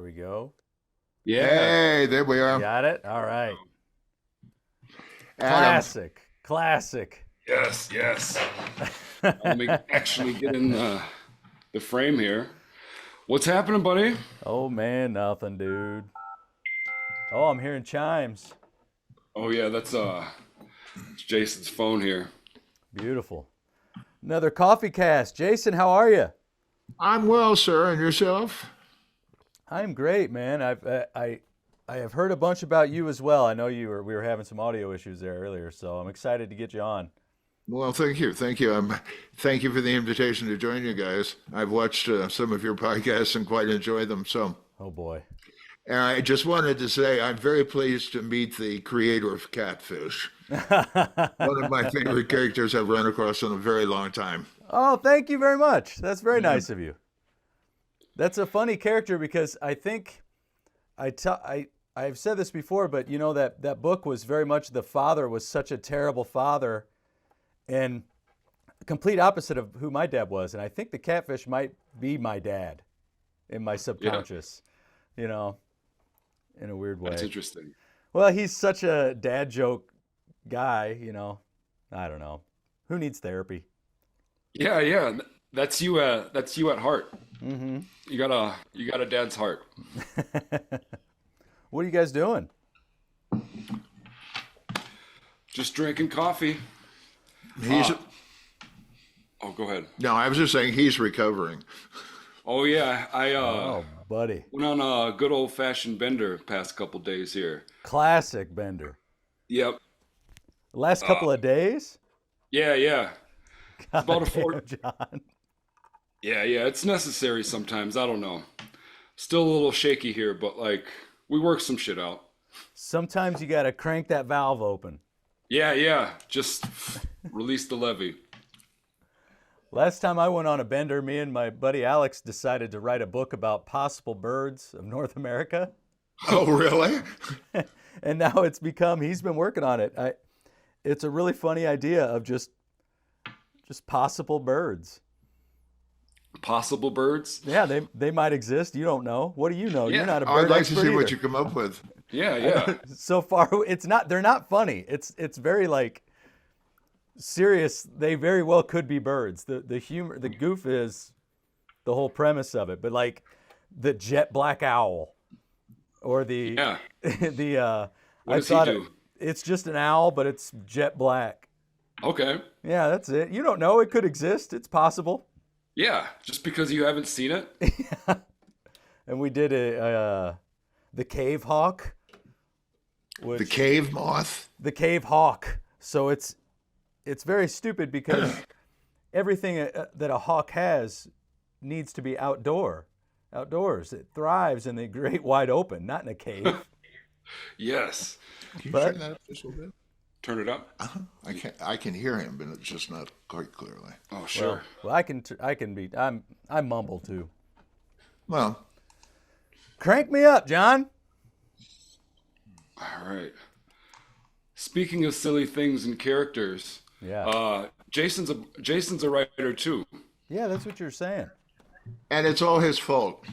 we go. Yeah. Hey, there we are. Got it? All right. Adam. Classic. Classic. Yes, yes. Let me actually get in the frame here. What's happening, buddy? Oh, man, nothing, dude. Oh, I'm hearing chimes. Oh yeah, that's it's Jason's phone here. Beautiful. Another coffee cast. Jason, how are you? I'm well, sir. And yourself? I'm great, man. I have heard a bunch about you as well. I know we were having some audio issues there earlier, so I'm excited to get you on. Well, thank you. Thank you. Thank you for the invitation to join you guys. I've watched some of your podcasts and quite enjoy them. So, Oh boy. and I just wanted to say I'm very pleased to meet the creator of Catfish. One of my favorite characters I've run across in a very long time. Oh, thank you very much. That's very nice of you. That's a funny character because I think I've said this before, but you know that book was very much the father was such a terrible father and complete opposite of who my dad was. And I think the catfish might be my dad in my subconscious, you know, in a weird way. That's interesting. Well, he's such a dad joke guy, you know. I don't know. Who needs therapy? Yeah, yeah. That's you. That's you at heart. Mm-hmm. You got a dad's heart. What are you guys doing? Just drinking coffee. He's Oh, go ahead. no, I was just saying he's recovering. Oh yeah, I Oh, buddy. went on a good old fashioned bender past couple days here. Classic Bender. Yep. The last couple of days? Yeah, yeah. God about a four- damn, John. Yeah, yeah. It's necessary sometimes. I don't know. Still a little shaky here, but like we work some shit out. Sometimes you got to crank that valve open. Yeah, yeah. Just release the levee. Last time I went on a bender, me and my buddy Alex decided to write a book about possible birds of North America. Oh, really? And now he's been working on it. It's a really funny idea of just possible birds. Possible birds? Yeah, they might exist. You don't know. What do you know? Yeah. You're not a I'd bird like to expert see either. what you come up with. Yeah, yeah. So far, they're not funny. It's very like serious. They very well could be birds. The humor, the goof is the whole premise of it. But like the jet black owl or the Yeah. the What I does he thought do? it's just an owl, but it's jet black. Okay. Yeah, that's it. You don't know. It could exist. It's possible. Yeah. Just because you haven't seen it? And we did the cave hawk, which The cave moth. the cave hawk. So it's very stupid because everything that a hawk has needs to be outdoors. It thrives in the great wide open, not in a cave. Yes. Can you But- turn that up just a little bit? Turn it up. I can hear him, but it's just not quite clearly. Oh, sure. Well, I mumble too. Well, Crank me up, John. All right. Speaking of silly things and characters, Yeah. Jason's a writer too. Yeah, that's what you're saying. and it's all his fault.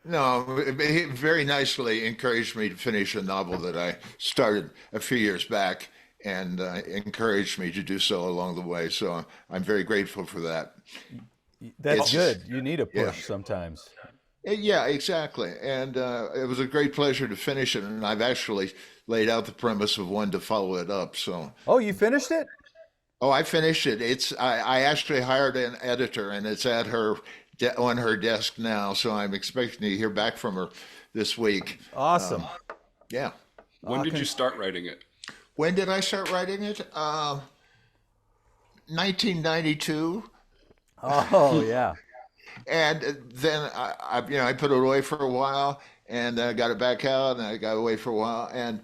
No, he very nicely encouraged me to finish a novel that I started a few years back and encouraged me to do so along the way. So I'm very grateful for that. That's It's- good. You need a push yeah. sometimes. Yeah, exactly. And it was a great pleasure to finish it. And I've actually laid out the premise of one to follow it up. So, Oh, you finished it? oh, I finished it. I actually hired an editor and it's at on her desk now. So I'm expecting to hear back from her this week. Awesome. Yeah. When did you start writing it? When did I start writing it? 1992. Oh, yeah. And then I put it away for a while, and then I got it back out, and I got away for a while. And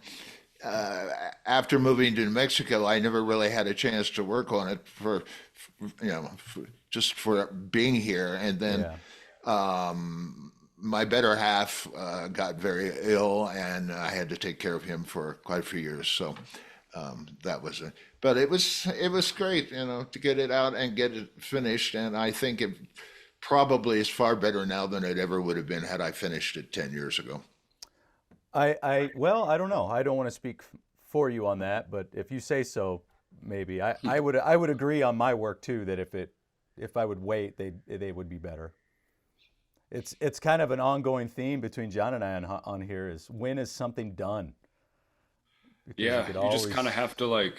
after moving to New Mexico, I never really had a chance to work on it just for being here. And then Yeah. my better half got very ill, and I had to take care of him for quite a few years. So that was it. But it was great, to get it out and get it finished. And I think it probably is far better now than it ever would have been had I finished it 10 years ago. Well, I don't know. I don't want to speak for you on that, but if you say so, maybe I would agree on my work too that if I would wait, they would be better. It's kind of an ongoing theme between John and I on here is when is something done? Because Yeah, could you just always, kind of have to like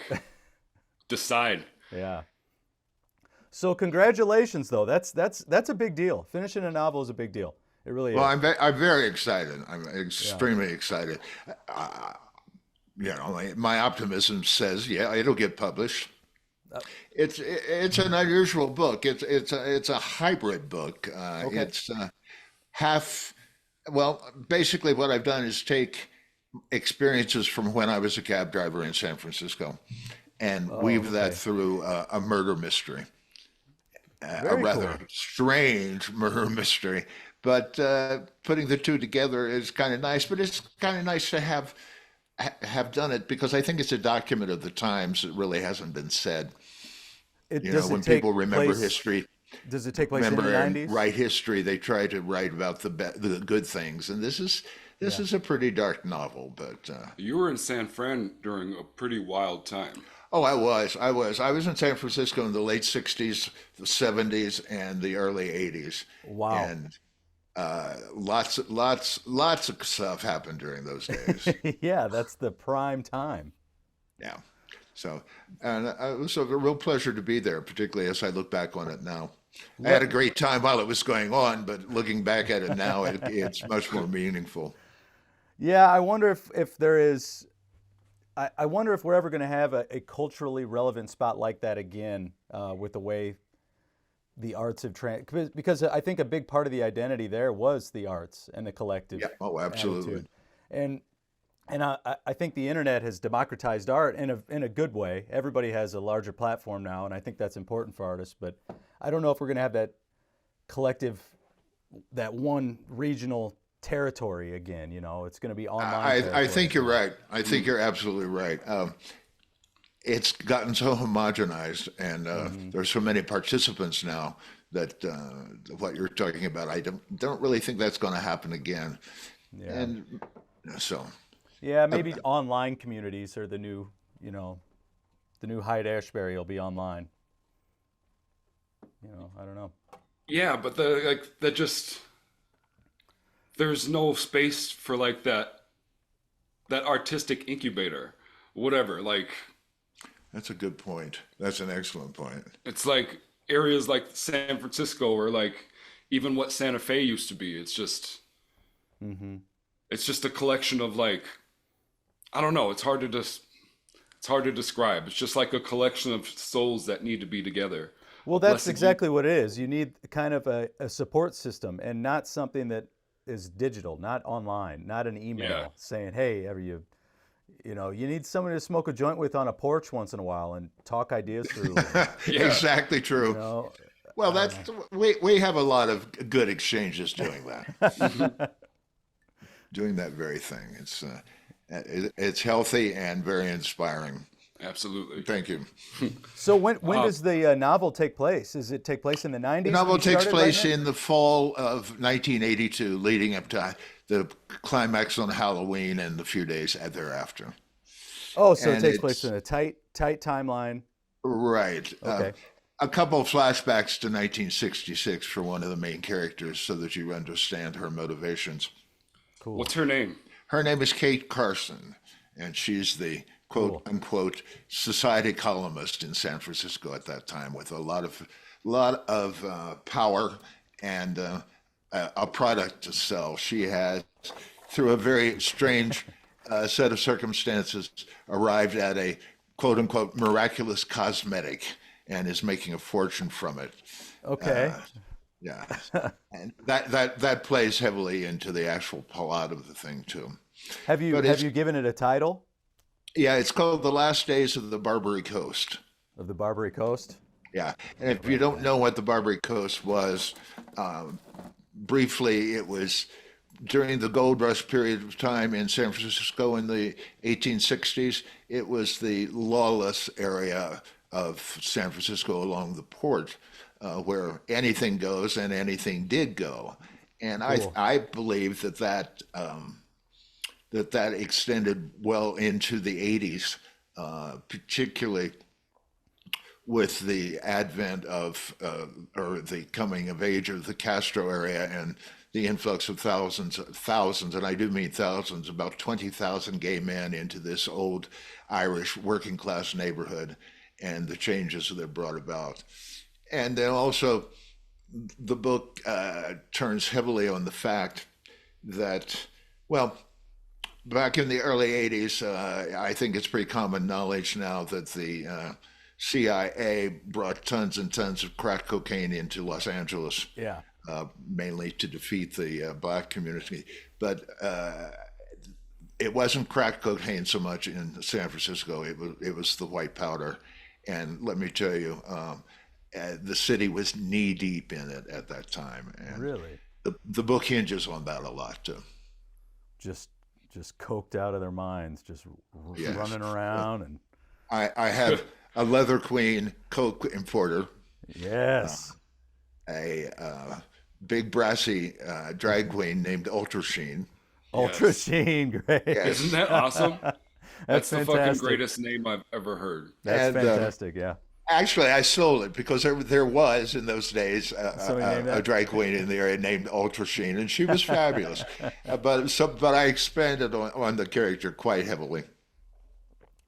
decide. yeah. So congratulations, though. That's a big deal. Finishing a novel is a big deal. It really Well, is. I'm very excited. I'm Yeah. extremely excited. Uh, my optimism says, yeah, it'll get published. Uh, It's an unusual book. It's a hybrid book. okay. It's half. Well, basically, what I've done is take experiences from when I was a cab driver in San Francisco and Oh, weave that okay. through a murder mystery, a Very cool. rather strange murder mystery. But putting the two together is kind of nice. But it's kind of nice to have done it because I think it's a document of the times. It really hasn't been said. It You know, does it when people take remember place? history, Does it take place in the remember and 90s? write history, they try to write about the good things. And this Yeah. is a pretty dark novel. But You were in San Fran during a pretty wild time. oh, I was in San Francisco in the late '60s, the '70s, and the early '80s, Wow. and lots of stuff happened during those days. Yeah, that's the prime time. Yeah. So, and it was a real pleasure to be there, particularly as I look back on it now. I had What? a great time while it was going on, but looking back at it now, it's much more meaningful. Yeah, I wonder if there is. I wonder if we're ever going to have a culturally relevant spot like that again with the way the arts have because I think a big part of the identity there was the arts and the collective Yeah. Oh, absolutely. attitude, and I think the internet has democratized art in a good way. Everybody has a larger platform now, and I think that's important for artists. But I don't know if we're going to have that collective, that one regional territory again. You know, it's going to be online I territory. think you're right. I think you're absolutely right. It's gotten so homogenized, and there's so many participants now that what you're talking about, I don't really think that's going to happen again. Yeah. And so, Yeah, uh, maybe online communities are the new, the new Hyde Ashbury will be online. I don't know. Yeah, but the like that just there's no space for like that artistic incubator, whatever. Like that's a good point. That's an excellent point. it's like areas like San Francisco or like even what Santa Fe used to be. Hmm. It's just a collection of like I don't know. It's hard to describe. It's just like a collection of souls that need to be together. Well, that's Blessed you. exactly what it is. You need kind of a support system and not something that is digital, not online, not an Yeah. email saying, "Hey, ever you need somebody to smoke a joint with on a porch once in a while and talk ideas through." And, Yeah. Exactly you true. know, Well, uh, we have a lot of good exchanges doing that, doing that very thing. It's healthy and very inspiring. Absolutely. Thank you. so when Uh, does the novel take place? Does it take place in the The 90s when novel you takes started writing place it? in the fall of 1982, leading up to the climax on Halloween and the few days thereafter. Oh, so it And takes place in it's a tight timeline. right. Okay, A couple of flashbacks to 1966 for one of the main characters so that you understand her motivations. cool, what's her name? Her name is Kate Carson, and she's the quote cool. unquote society columnist in San Francisco at that time with a lot of power and a product to sell. She has, through a very strange set of circumstances, arrived at a quote unquote miraculous cosmetic and is making a fortune from it. Okay. Yeah, and that plays heavily into the actual plot of the thing too. Have you But have it's you given it a title yeah, it's called The Last Days of the Barbary Coast. of the Barbary Coast? Yeah, and I'll if you write it don't down. know what the Barbary Coast was, um, briefly, it was during the gold rush period of time in San Francisco in the 1860s. It was the lawless area of San Francisco along the port. where anything goes and anything did go. And Cool. I believe that extended well into the 80s, particularly with the advent of or the coming of age of the Castro area and the influx of thousands, and I do mean thousands, about 20,000 gay men into this old Irish working class neighborhood and the changes that it brought about. And then also, the book turns heavily on the fact that, well, back in the early 80s, I think it's pretty common knowledge now that the CIA brought tons and tons of crack cocaine into Los Angeles, Yeah. mainly to defeat the black community. But it wasn't crack cocaine so much in San Francisco. It was the white powder, and let me tell you, the city was knee deep in it at that time, and Really? the book hinges on that a lot too. Just just coked out of their minds, just Yes. running around and I have a Leather Queen Coke importer, yes. a big brassy drag queen named Ultra Sheen. Ultra Yes. Sheen, great. Yes. Isn't that awesome? That's That's the fucking fantastic. greatest name I've ever heard. That's And fantastic, yeah. actually, I sold it because there was in those days Somebody named a that? drag queen in the area named Ultra Sheen, and she was fabulous. But I expanded on the character quite heavily.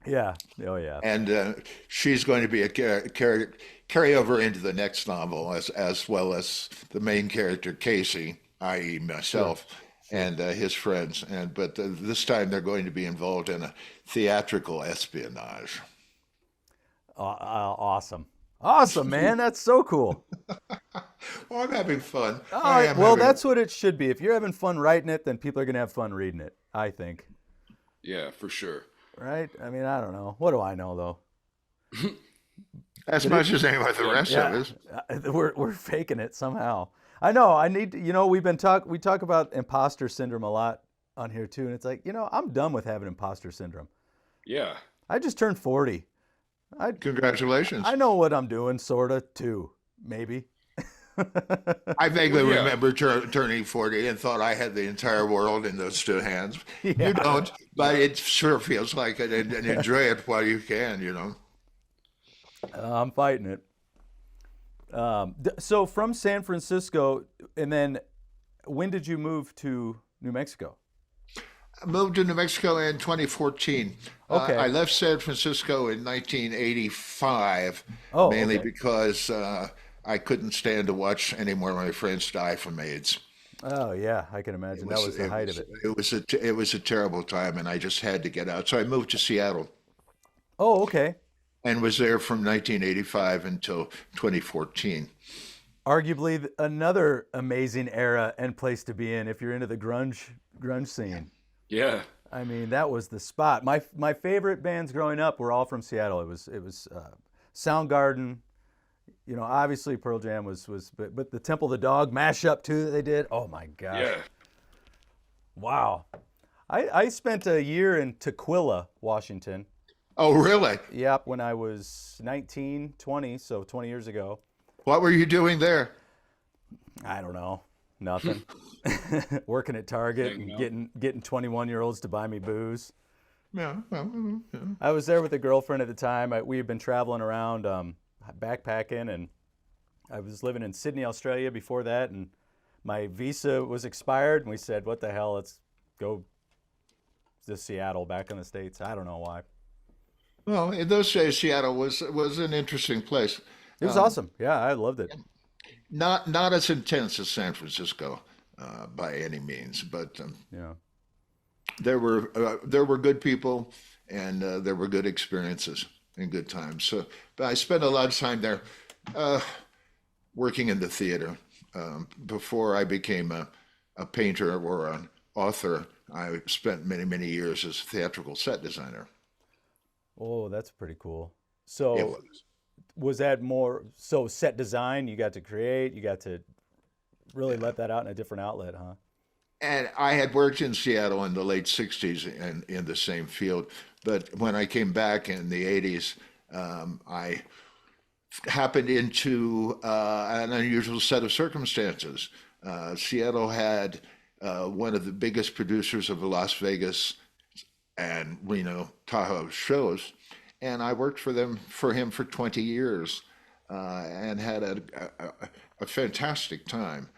Yeah. Oh yeah. And she's going to be a carryover into the next novel, as well as the main character Casey, i.e., myself, and his friends. But this time they're going to be involved in a theatrical espionage. Awesome. Awesome, man. That's so cool. Well, I'm having fun. All I right. am Well, having. that's what it should be. If you're having fun writing it, then people are going to have fun reading it, I think. Yeah, for sure. Right? I mean, I don't know. What do I know, though? As much as any of the rest of us. We're faking it somehow. I know. I need to, we talk about imposter syndrome a lot on here too, and it's like, I'm done with having imposter syndrome. Yeah. I just turned 40. Congratulations. I know what I'm doing, sorta, too, maybe. I vaguely Well, yeah. remember turning 40 and thought I had the entire world in those two hands. Yeah. You don't, but it sure feels like it, and enjoy it while you can. I'm fighting it. So from San Francisco, and then when did you move to New Mexico? I moved to New Mexico in 2014. Okay. I left San Francisco in 1985, Oh, mainly okay. because I couldn't stand to watch any more of my friends die from AIDS. Oh yeah, I can imagine. That was the height of it. It was a terrible time, and I just had to get out. So I moved to Seattle Oh, okay. and was there from 1985 until 2014. Arguably another amazing era and place to be in if you're into the grunge scene. Yeah. I mean, that was the spot. My favorite bands growing up were all from Seattle. It was Soundgarden. Obviously Pearl Jam was but the Temple of the Dog mashup too that they did. Oh my gosh. Yeah. Wow. I spent a year in Tequila, Washington. Oh, really? Yep, when I was 19, 20, so 20 years ago. What were you doing there? I don't know. Nothing. Working at Target Hanging and out. getting 21-year-olds to buy me booze. Yeah, well, yeah. I was there with a girlfriend at the time. We had been traveling around backpacking, and I was living in Sydney, Australia before that, and my visa was expired, and we said, what the hell, let's go to Seattle, back in the States. I don't know why. Well, in those days, Seattle was an interesting place. It was awesome. Yeah, I loved it. Not as intense as San Francisco by any means, but Yeah. there were good people and there were good experiences and good times. So, but I spent a lot of time there working in the theater. Before I became a painter or an author, I spent many years as a theatrical set designer. Oh, that's pretty cool. It So was. was that more so set design? You got to create, you got to really let that out in a different outlet, huh? And I had worked in Seattle in the late 60s in the same field. But when I came back in the 80s, I happened into an unusual set of circumstances. Seattle had one of the biggest producers of the Las Vegas and Reno Tahoe shows, and I worked for him for 20 years, and had a fantastic time.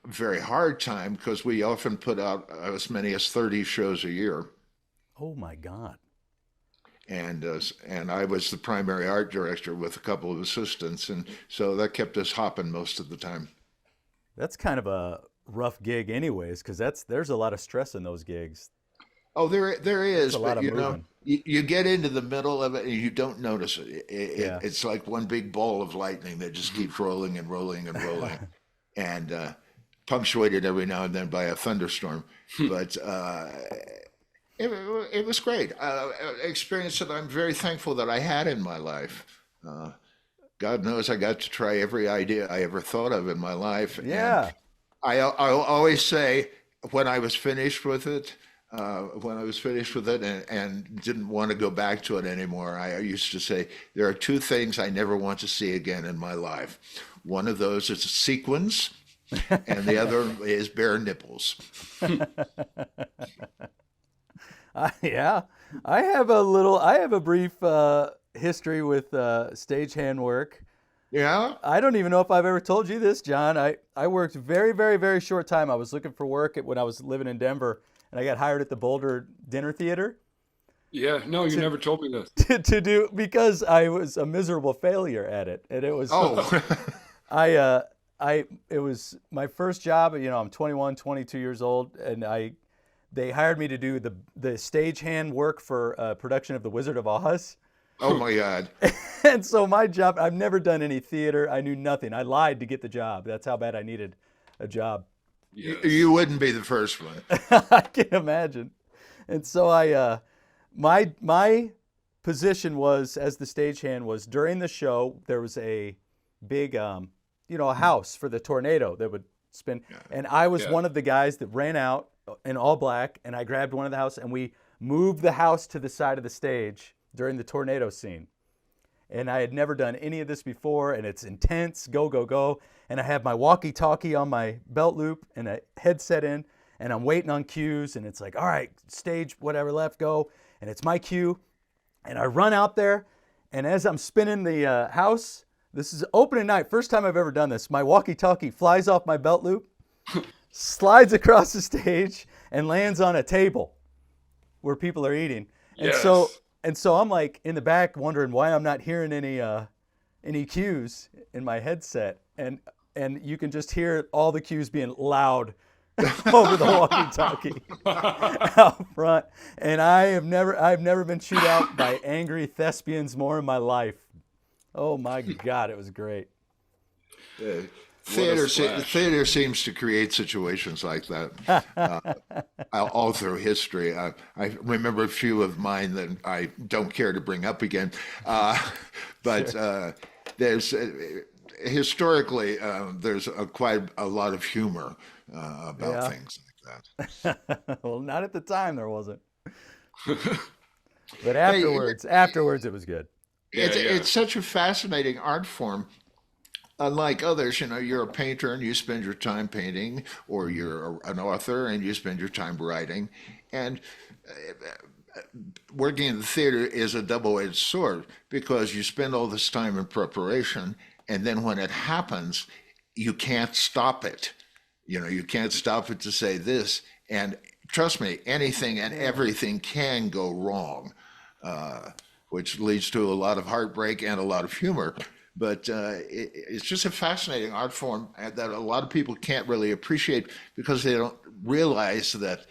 Very hard time because we often put out as many as 30 shows a year, Oh my God. and I was the primary art director with a couple of assistants, and so that kept us hopping most of the time. That's kind of a rough gig anyways, because there's a lot of stress in those gigs. Oh, there It's is, a lot but of moving. you get into the middle of it and you don't notice it. Yeah. It's like one big ball of lightning that just keeps rolling and rolling and rolling, and punctuated every now and then by a thunderstorm. But it, it was great. Experience that I'm very thankful that I had in my life. Uh, God knows I got to try every idea I ever thought of in my life, and Yeah. I'll always say when I was finished with it, and didn't want to go back to it anymore, I used to say there are two things I never want to see again in my life. One of those is sequins, and the other is bare nipples. Yeah. I have a brief history with stagehand work. Yeah. I don't even know if I've ever told you this, John. I worked very, very, very short time. I was looking for work when I was living in Denver, and I got hired at the Boulder Dinner Theater Yeah, no, you to, never told me this. to do because I was a miserable failure at it, and it was Oh, I it was my first job. I'm 21, 22 years old, and they hired me to do the stagehand work for a production of The Wizard of Oz. oh my God. And so my job, I've never done any theater. I knew nothing. I lied to get the job. That's how bad I needed a job. Yes. You wouldn't be the first one. I can imagine. And so my position was as the stagehand was during the show. There was a big, a house for the tornado that would spin, and I was Yeah. one of the guys that ran out in all black, and I grabbed one of the house, and we moved the house to the side of the stage during the tornado scene. And I had never done any of this before, and it's intense, go, go, go. And I have my walkie-talkie on my belt loop and a headset in, and I'm waiting on cues, and it's like, all right, stage, whatever, left, go. And it's my cue, and I run out there, and as I'm spinning the house, this is opening night, first time I've ever done this, my walkie-talkie flies off my belt loop, slides across the stage, and lands on a table where people are eating. And so Yes. and so I'm like in the back wondering why I'm not hearing any cues in my headset, and you can just hear all the cues being loud over the walkie-talkie out front. And I've never been chewed out by angry thespians more in my life. Oh my God, it was great. Uh, What a splash. theater seems to create situations like that all through history. I remember a few of mine that I don't care to bring up again, but there's historically there's quite a lot of humor about Yeah. things like that. Well, not at the time there wasn't, but Hey, afterwards it was good. Yeah, yeah. it's such a fascinating art form. Unlike others, you're a painter and you spend your time painting, or you're an author and you spend your time writing. And working in the theater is a double-edged sword because you spend all this time in preparation, and then when it happens, you can't stop it. You can't stop it to say this. And trust me, anything and everything can go wrong, which leads to a lot of heartbreak and a lot of humor. But it's just a fascinating art form that a lot of people can't really appreciate because they don't realize that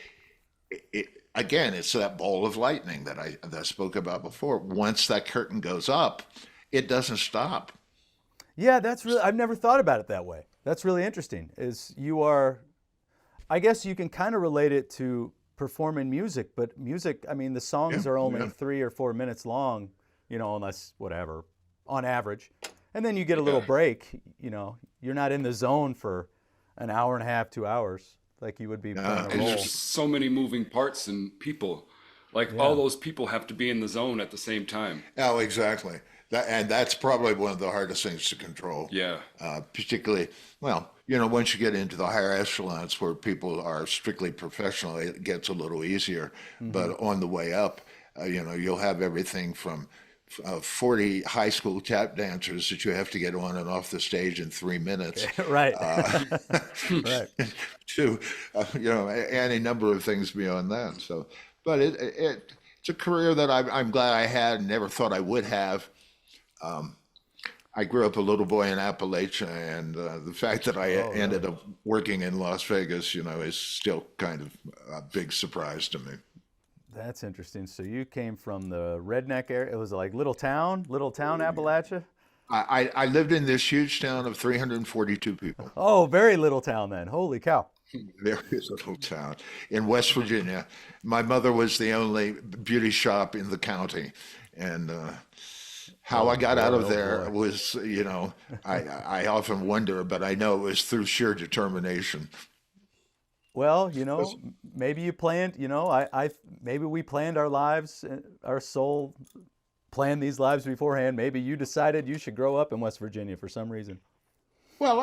again, it's that ball of lightning that I spoke about before. Once that curtain goes up, it doesn't stop. Yeah, I've never thought about it that way. That's really interesting. I guess you can kind of relate it to performing music, but music, I mean, the Yeah, songs are only yeah, 3 or 4 minutes long, unless whatever, on average. And then you get a little Yeah. break, you're not in the zone for an hour and a half, 2 hours, like you would be playing a it's And role. there's so many moving parts and people. Like all Yeah. those people have to be in the zone at the same time. oh, exactly. And that's probably one of the hardest things to control. Yeah. Particularly, well, you know, once you get into the higher echelons where people are strictly professional, it gets a little easier. But on the way up, you know, you'll have everything from 40 high school tap dancers that you have to get on and off the stage in 3 minutes Right. uh, Right. to, you know, any number of things beyond that. So, but it's a career that I'm glad I had and never thought I would have. I grew up a little boy in Appalachia, and the fact that I Oh, ended really? up working in Las Vegas, you know, is still kind of a big surprise to me. That's interesting. So you came from the redneck area. It was like little town Appalachia. I lived in this huge town of 342 people. Oh, very little town then. Holy cow. There is a little town in West Virginia. My mother was the only beauty shop in the county, and how Oh I got out boy. of Oh there boy. was, you know, I often wonder, but I know it was through sheer determination. Well, maybe you planned, maybe we planned our lives, our soul planned these lives beforehand. Maybe you decided you should grow up in West Virginia for some reason. Well,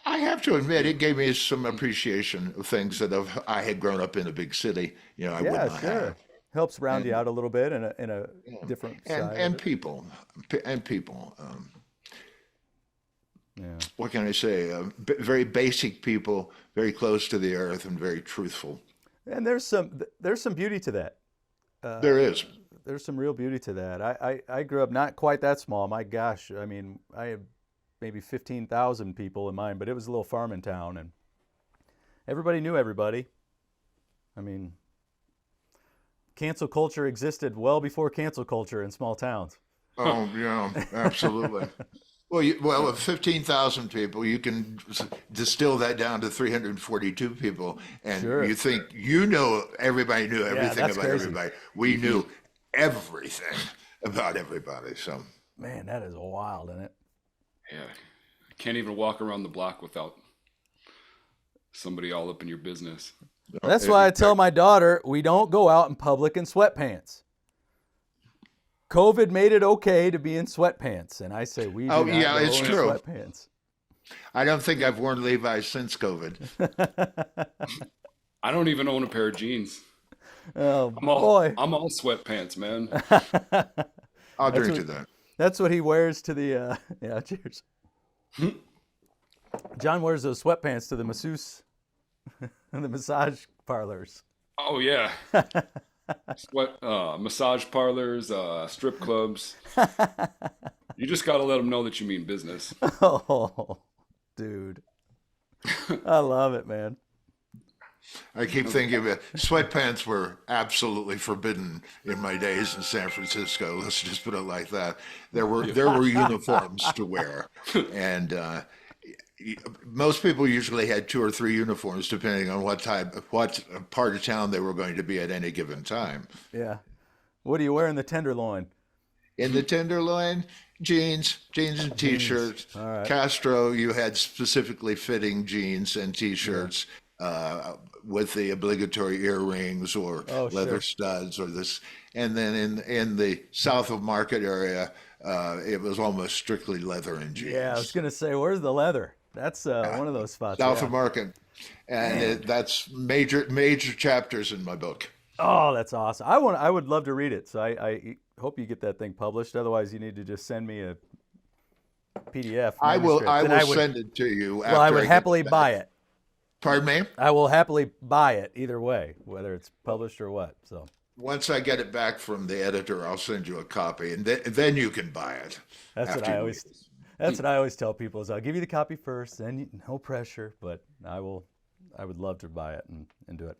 I have to admit, it gave me some appreciation of things that I had grown up in a big city, you know, I would Yeah, not sure. have. Helps round you And out a little bit in a yeah, different and side of and it. people, and people. Yeah. What can I say? Very basic people, very close to the earth, and very truthful. And there's some beauty to that. Uh, There is. there's some real beauty to that. I grew up not quite that small. My gosh, I mean, I had maybe 15,000 people in mine, but it was a little farming town, and everybody knew everybody. I mean, cancel culture existed well before cancel culture in small towns. Oh, yeah, absolutely. Well, with 15,000 people, you can distill that down to 342 people, and you Sure. think you know everybody knew Yeah, everything that's about crazy. everybody. We knew everything about everybody. So, Man, that is wild, isn't it? Yeah. I can't even walk around the block without somebody all up in your business. That's why I tell my daughter we don't go out in public in sweatpants. COVID made it okay to be in sweatpants, and I say we do oh not yeah, it's go in true. sweatpants. I don't think I've worn Levi's since COVID. I don't even own a pair of jeans. Oh I'm all boy. I'm all sweatpants, man. I'll That's drink what to that. that's what he wears to the yeah, cheers. John wears those sweatpants to the masseuse and the massage parlors. Oh yeah. Sweat massage parlors, strip clubs. You just got to let them know that you mean business. Oh, dude. I love it, man. I keep thinking of it. Sweatpants were absolutely forbidden in my days in San Francisco. Let's just put it like that. There were uniforms to wear, and most people usually had two or three uniforms depending on what part of town they were going to be at any given time. Yeah. What do you wear in the tenderloin? In the Tenderloin, jeans and Jeans. t-shirts. All right. Castro, you had specifically fitting jeans and Yeah. t-shirts with the obligatory earrings or Oh, leather sure. studs or this. And then in the south of Market area, it was almost strictly leather and Yeah, I was jeans. gonna say, where's the leather? That's one of those spots. South of Yeah. Market, and Man. that's major chapters in my book. Oh, that's awesome. I would love to read it. So I hope you get that thing published. Otherwise, you need to just send me a PDF I will manuscript, I and will send it to you I after would I get happily it back. buy it. Pardon me? I will happily buy it either way, whether it's published or what. So Once I get it back from the editor, I'll send you a copy, and then you can buy it that's what after I you read always it. that's what I always tell people is I'll give you the copy first, then no pressure, but I would love to buy it and do it.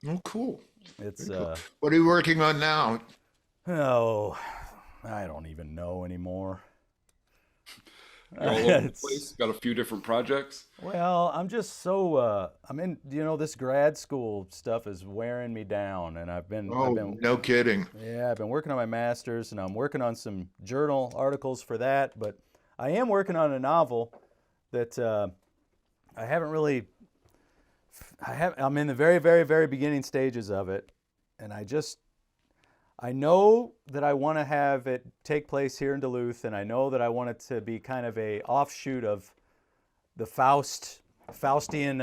Oh, cool. It's Very cool. What are you working on now? oh, I don't even know anymore. You're all over the It's place. Got a few different projects. well, I'm just so I'm in this grad school stuff is wearing me down, and I've Oh, been no kidding. yeah, I've been working on my master's, and I'm working on some journal articles for that, but I am working on a novel that I haven't really I'm in the very, very, very beginning stages of it, and I know that I want to have it take place here in Duluth, and I know that I want it to be kind of a offshoot of the Faustian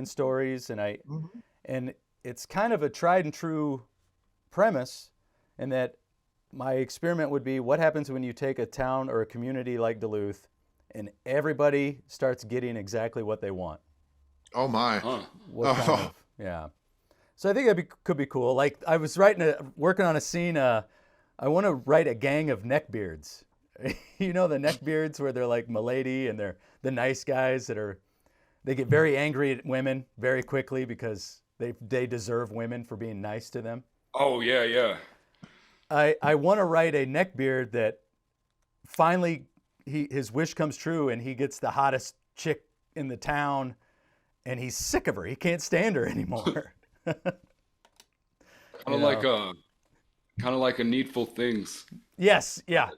stories, and it's kind of a tried and true premise, in that my experiment would be, what happens when you take a town or a community like Duluth and everybody starts getting exactly what they want? Oh my. Huh. What kind of, yeah. So I think that could be cool. Like, I was working on a scene. I want to write a gang of neckbeards. You know, the neckbeards where they're like milady, and they're the nice guys they get very angry at women very quickly because they deserve women for being nice to them. Oh yeah, yeah. I want to write a neckbeard that finally his wish comes true, and he gets the hottest chick in the town, and he's sick of her. He can't stand her anymore. Kind of like a Needful Things. Yes, yeah,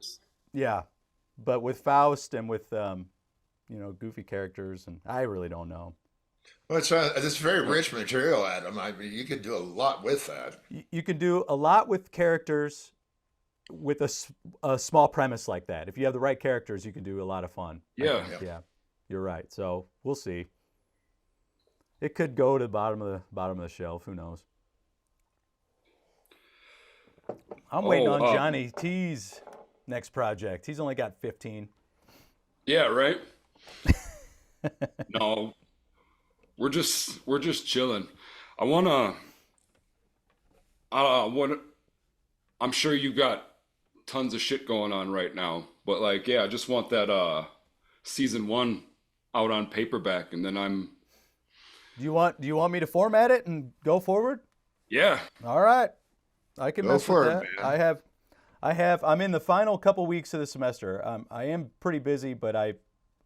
yeah, but with Faust and with goofy characters, and I really don't know. Well, it's very rich material, Adam. I mean, you could do a lot with that. You can do a lot with characters with a small premise like that. If you have the right characters, you can do a lot of fun. Yeah. Yeah, you're right. So we'll see. It could go to the bottom of the shelf. Who knows? I'm waiting on Johnny T's next project. He's only got 15. Yeah, right. No, we're just chilling. I'm sure you got tons of shit going on right now, but like, yeah, I just want that season 1 out on paperback, and then Do you want me to format it and go forward? yeah. All right. I can Go mess for with it, that. man. I'm in the final couple weeks of the semester. I am pretty busy, but I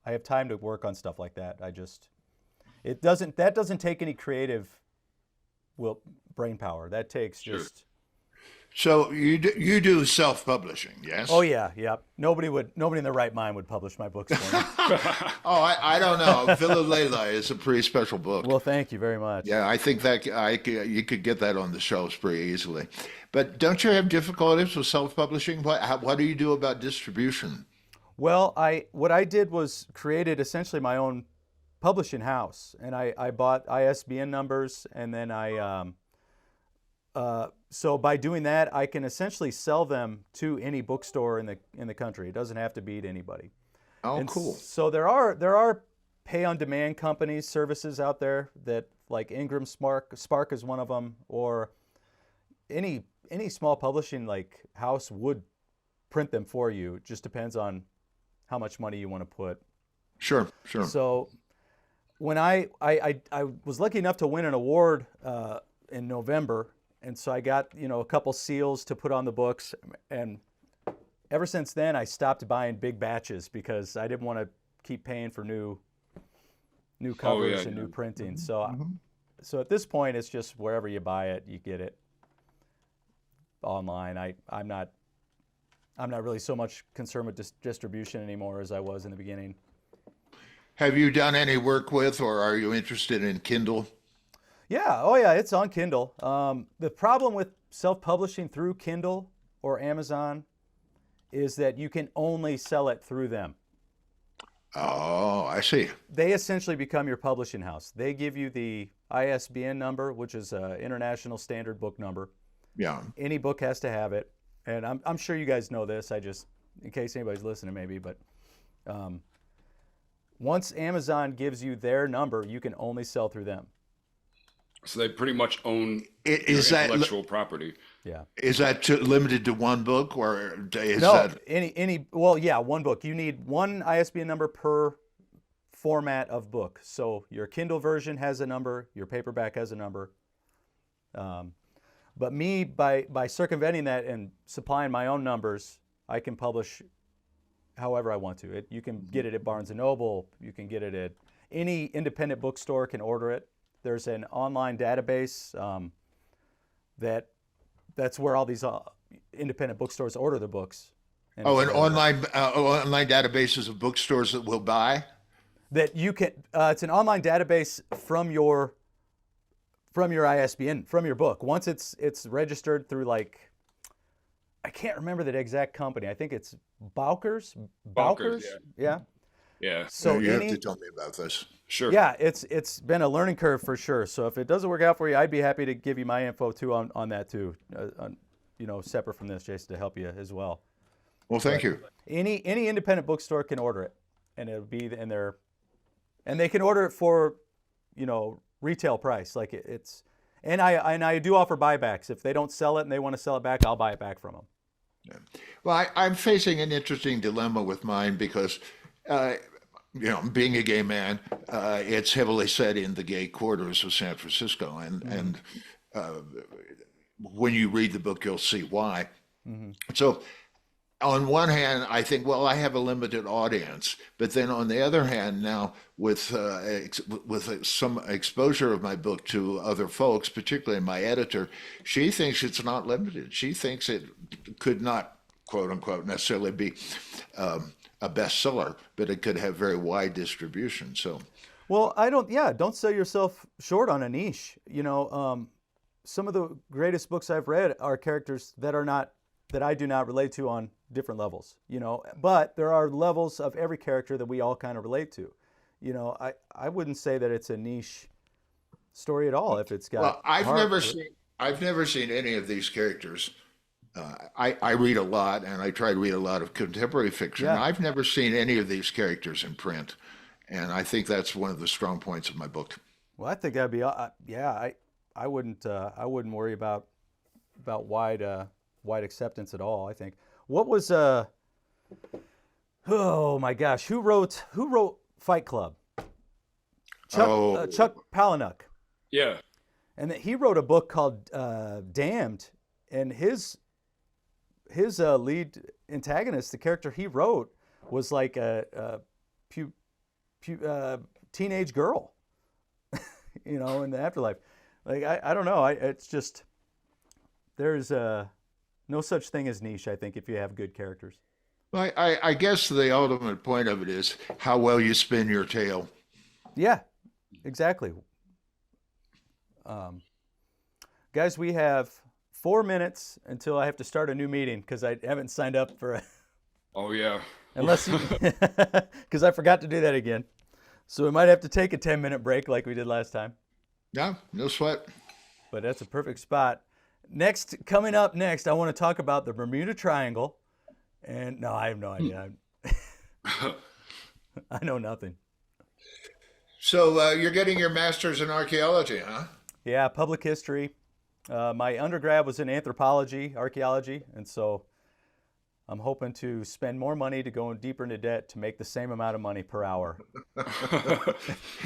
have time to work on stuff like that. That doesn't take any creative brain power. That takes Sure. just. So you do self-publishing, yes? Oh yeah, yeah. Nobody in their right mind would publish my books for me. Oh, I don't know. Philalela is a pretty special book. Well, thank you very much. Yeah, I think that you could get that on the shelves pretty easily. But don't you have difficulties with self-publishing? What do you do about distribution? Well, what I did was created essentially my own publishing house, and I bought ISBN numbers, and then so by doing that, I can essentially sell them to any bookstore in the country. It doesn't have to be to anybody. Oh, And cool. so there are pay-on-demand companies, services out there that, like Ingram Spark is one of them, or any small publishing like house would print them for you. It just depends on how much money you want to put. Sure. So when I was lucky enough to win an award in November, and so I got a couple seals to put on the books, and ever since then I stopped buying big batches because I didn't want to keep paying for new covers and new printing. So at this point it's just wherever you buy it, you get it online. I'm not really so much concerned with distribution anymore as I was in the beginning. Have you done any work with, or are you interested in Kindle? Yeah, oh yeah, it's on Kindle. The problem with self-publishing through Kindle or Amazon is that you can only sell it through them. Oh, I see. They essentially become your publishing house. They give you the ISBN number, which is an international standard book number. Yeah. Any book has to have it. And I'm sure you guys know this. In case anybody's listening maybe, but once Amazon gives you their number, you can only sell through them. So they pretty much own Is your that intellectual property. Yeah. is that limited to one book, or is No, that? well, yeah, one book. You need one ISBN number per format of book. So your Kindle version has a number, your paperback has a number. But me, by circumventing that and supplying my own numbers, I can publish however I want to. You can get it at Barnes & Noble. You can get it at any independent bookstore can order it. There's an online database that's where all these independent bookstores order the books. And Oh, it's an online databases of bookstores that will buy. that you can. It's an online database from from your ISBN, from your book. Once it's registered through, like, I can't remember the exact company. I think it's Bowkers. Bonkers, Yeah. yeah. So you have any to tell me about this. Sure. yeah, it's been a learning curve for sure. So if it doesn't work out for you, I'd be happy to give you my info too on that too. Separate from this, Jason, to help you as well. Well, thank you. Any independent bookstore can order it, and it'll be in their, and they can order it for, retail price. Like it's, and I do offer buybacks. If they don't sell it and they want to sell it back, I'll buy it back from them. Well, I'm facing an interesting dilemma with mine because, being a gay man, it's heavily set in the gay quarters of San Francisco, and when you read the book, you'll see why. So, on one hand, I think, well, I have a limited audience, but then on the other hand, now with some exposure of my book to other folks, particularly my editor, she thinks it's not limited. She thinks it could not, quote unquote, necessarily be a bestseller, but it could have very wide distribution. So, Well, don't sell yourself short on a niche. Some of the greatest books I've read are characters that I do not relate to on different levels, but there are levels of every character that we all kind of relate to. I wouldn't say that it's a niche story at all if it's got well, heart to it. I've never seen any of these characters. I read a lot, and I try to read a lot of contemporary fiction. Yeah. I've never seen any of these characters in print, and I think that's one of the strong points of my book. Well, I think that'd be I wouldn't worry about wide acceptance at all. I think what was oh my gosh, who wrote Fight Club? Chuck Palahniuk. Yeah. And he wrote a book called Damned, and his lead antagonist, the character he wrote, was like a teenage girl, in the afterlife. Like I don't know. It's just there's no such thing as niche. I think if you have good characters. Well, I guess the ultimate point of it is how well you spin your tale. Yeah, exactly. Guys, we have 4 minutes until I have to start a new meeting because I haven't signed up for Oh yeah. unless because I forgot to do that again. So we might have to take a 10-minute break like we did last time. Yeah, no sweat. But that's a perfect spot. Coming up next, I want to talk about the Bermuda Triangle. And no, I have no idea. I know nothing. So you're getting your master's in archaeology, huh? Yeah, public history. My undergrad was in anthropology, archaeology, and so I'm hoping to spend more money to go deeper into debt to make the same amount of money per hour.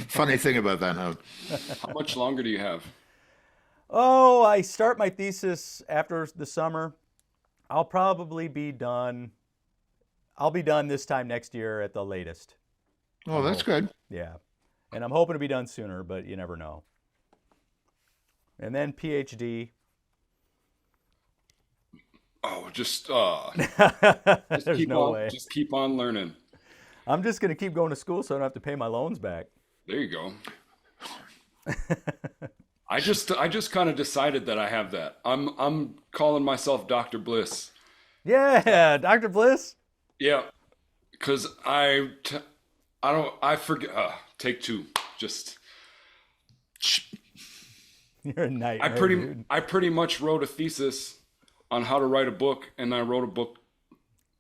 Funny thing about that, huh? How much longer do you have? Oh, I start my thesis after the summer. I'll probably be done. I'll be done this time next year at the latest. Oh, that's good. Yeah. And I'm hoping to be done sooner, but you never know. And then PhD. Oh, just There's keep no on, way. just keep on learning. I'm just going to keep going to school so I don't have to pay my loans back. There you go. I just kind of decided that I have that. I'm calling myself Dr. Bliss. Yeah, Dr. Bliss. Yeah, because I forget. Take two. Just You're a nightmare, dude. I pretty much wrote a thesis on how to write a book, and I wrote a book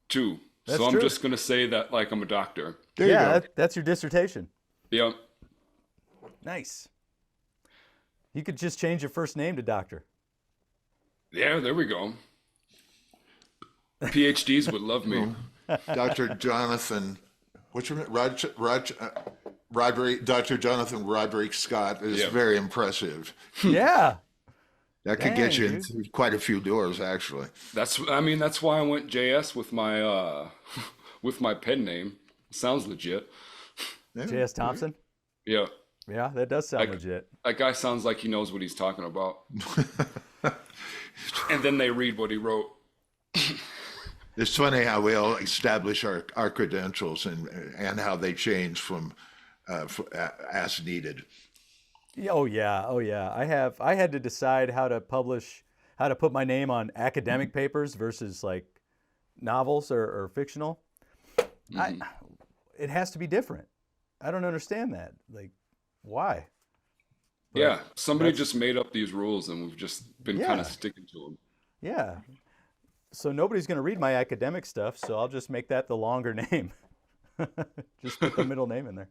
too. That's So I'm true. just gonna say that like I'm a doctor. There you Yeah, go. that's your dissertation. Yeah. Nice. You could just change your first name to Doctor. Yeah, there we go. PhDs would love me. Dr. Jonathan, what's your name? Dr. Jonathan Roderick Scott is Yeah. very impressive. Yeah. That could get Dang, you dude. in through quite a few doors, actually. That's why I went JS with my with my pen name. Sounds legit. Yeah. J.S. Thompson. Yeah. Yeah, that does sound Like- legit. That guy sounds like he knows what he's talking about. And then they read what he wrote. It's funny how we all establish our credentials and how they change from as needed. Oh yeah, oh yeah. I had to decide how to put my name on academic papers versus like novels or fictional. I Hmm. It has to be different. I don't understand that. Like, why? But Yeah, somebody that's just made up these rules, and we've just been kind of yeah, sticking to them. yeah. So nobody's going to read my academic stuff, so I'll just make that the longer name. Just put the middle name in there.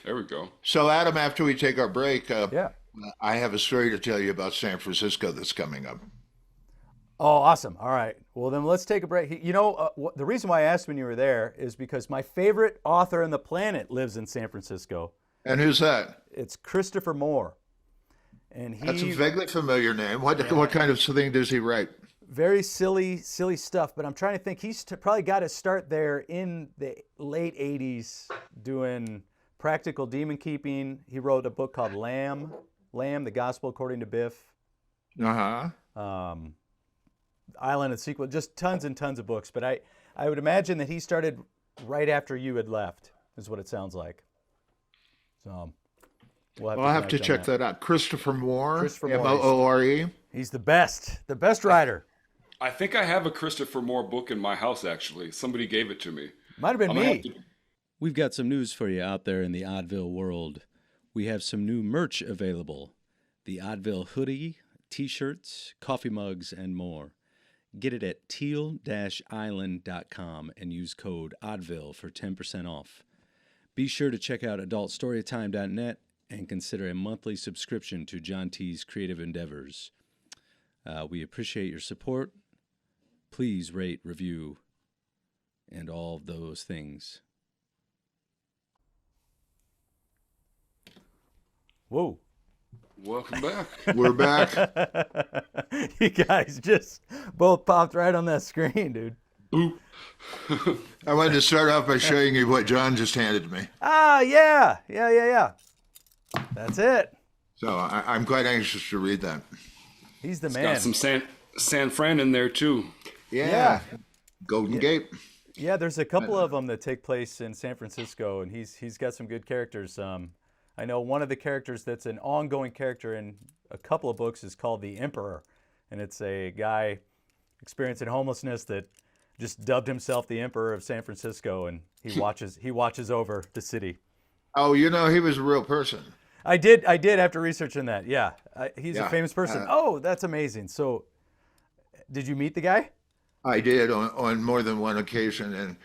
There we go. So, Adam, after we take our break, Yeah. I have a story to tell you about San Francisco that's coming up. Oh, awesome. All right. Well, then let's take a break. You know, the reason why I asked when you were there is because my favorite author on the planet lives in San Francisco. And who's that? It's Christopher Moore. And That's a he, vaguely familiar name. What yeah, kind of thing does he write? very silly stuff. But I'm trying to think. He's probably got to start there in the late 80s doing practical demon keeping. He wrote a book called Lamb, the Gospel According to Biff. Uh huh. Um, Island and Sequel, just tons and tons of books. But I would imagine that he started right after you had left, is what it sounds like. So we'll have Well, to I'll have to connect on check that. that out. Christopher Moore, Christopher M Moore, O O R E. he's the best writer. I think I have a Christopher Moore book in my house, actually. Somebody gave it to me. Might have been I'm gonna have me. to. We've got some news for you out there in the Oddville world. We have some new merch available. The Oddville hoodie, t-shirts, coffee mugs, and more. Get it at teal-island.com and use code Oddville for 10% off. Be sure to check out adultstorytime.net and consider a monthly subscription to John T's creative endeavors. We appreciate your support. Please rate, review, and all of those things. Whoa. Welcome back. We're back. You guys just both popped right on that screen, dude. Boop. I wanted to start off by showing you what John just handed me. Ah, yeah. That's it. So I'm quite anxious to read that. He's the It's man. got some San Fran in there too. Yeah. Golden Gate. Yeah, there's a couple of them that take place in San Francisco, and he's got some good characters. I know one of the characters that's an ongoing character in a couple of books is called the Emperor, and it's a guy experiencing homelessness that just dubbed himself the Emperor of San Francisco, and he watches over the city. Oh, he was a real person. I did after researching that. Yeah, he's a Yeah. famous person. Oh, that's amazing. So, did you meet the guy? I did on more than one occasion, and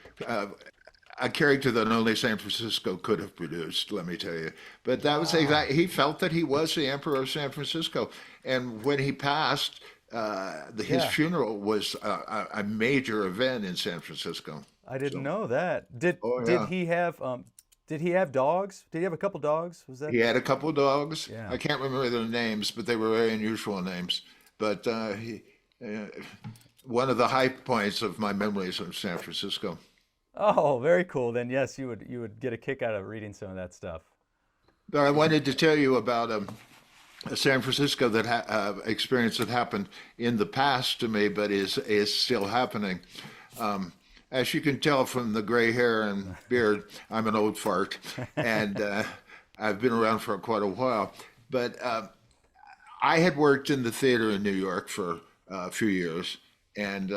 a character that only San Francisco could have produced, let me tell you. But that was exactly, he felt that he was the Emperor of San Francisco. And when he passed, his Yeah. funeral was a major event in San Francisco. I didn't know that. Did Oh, did yeah. he have did he have dogs? Did he have a couple dogs? Was that? He had a couple of dogs. Yeah. I can't remember their names, but they were very unusual names. But one of the high points of my memories of San Francisco. Oh, very cool. Then yes, you would get a kick out of reading some of that stuff. But I wanted to tell you about a San Francisco experience that happened in the past to me, but is still happening. As you can tell from the gray hair and beard, I'm an old fart, and I've been around for quite a while. But I had worked in the theater in New York for a few years, and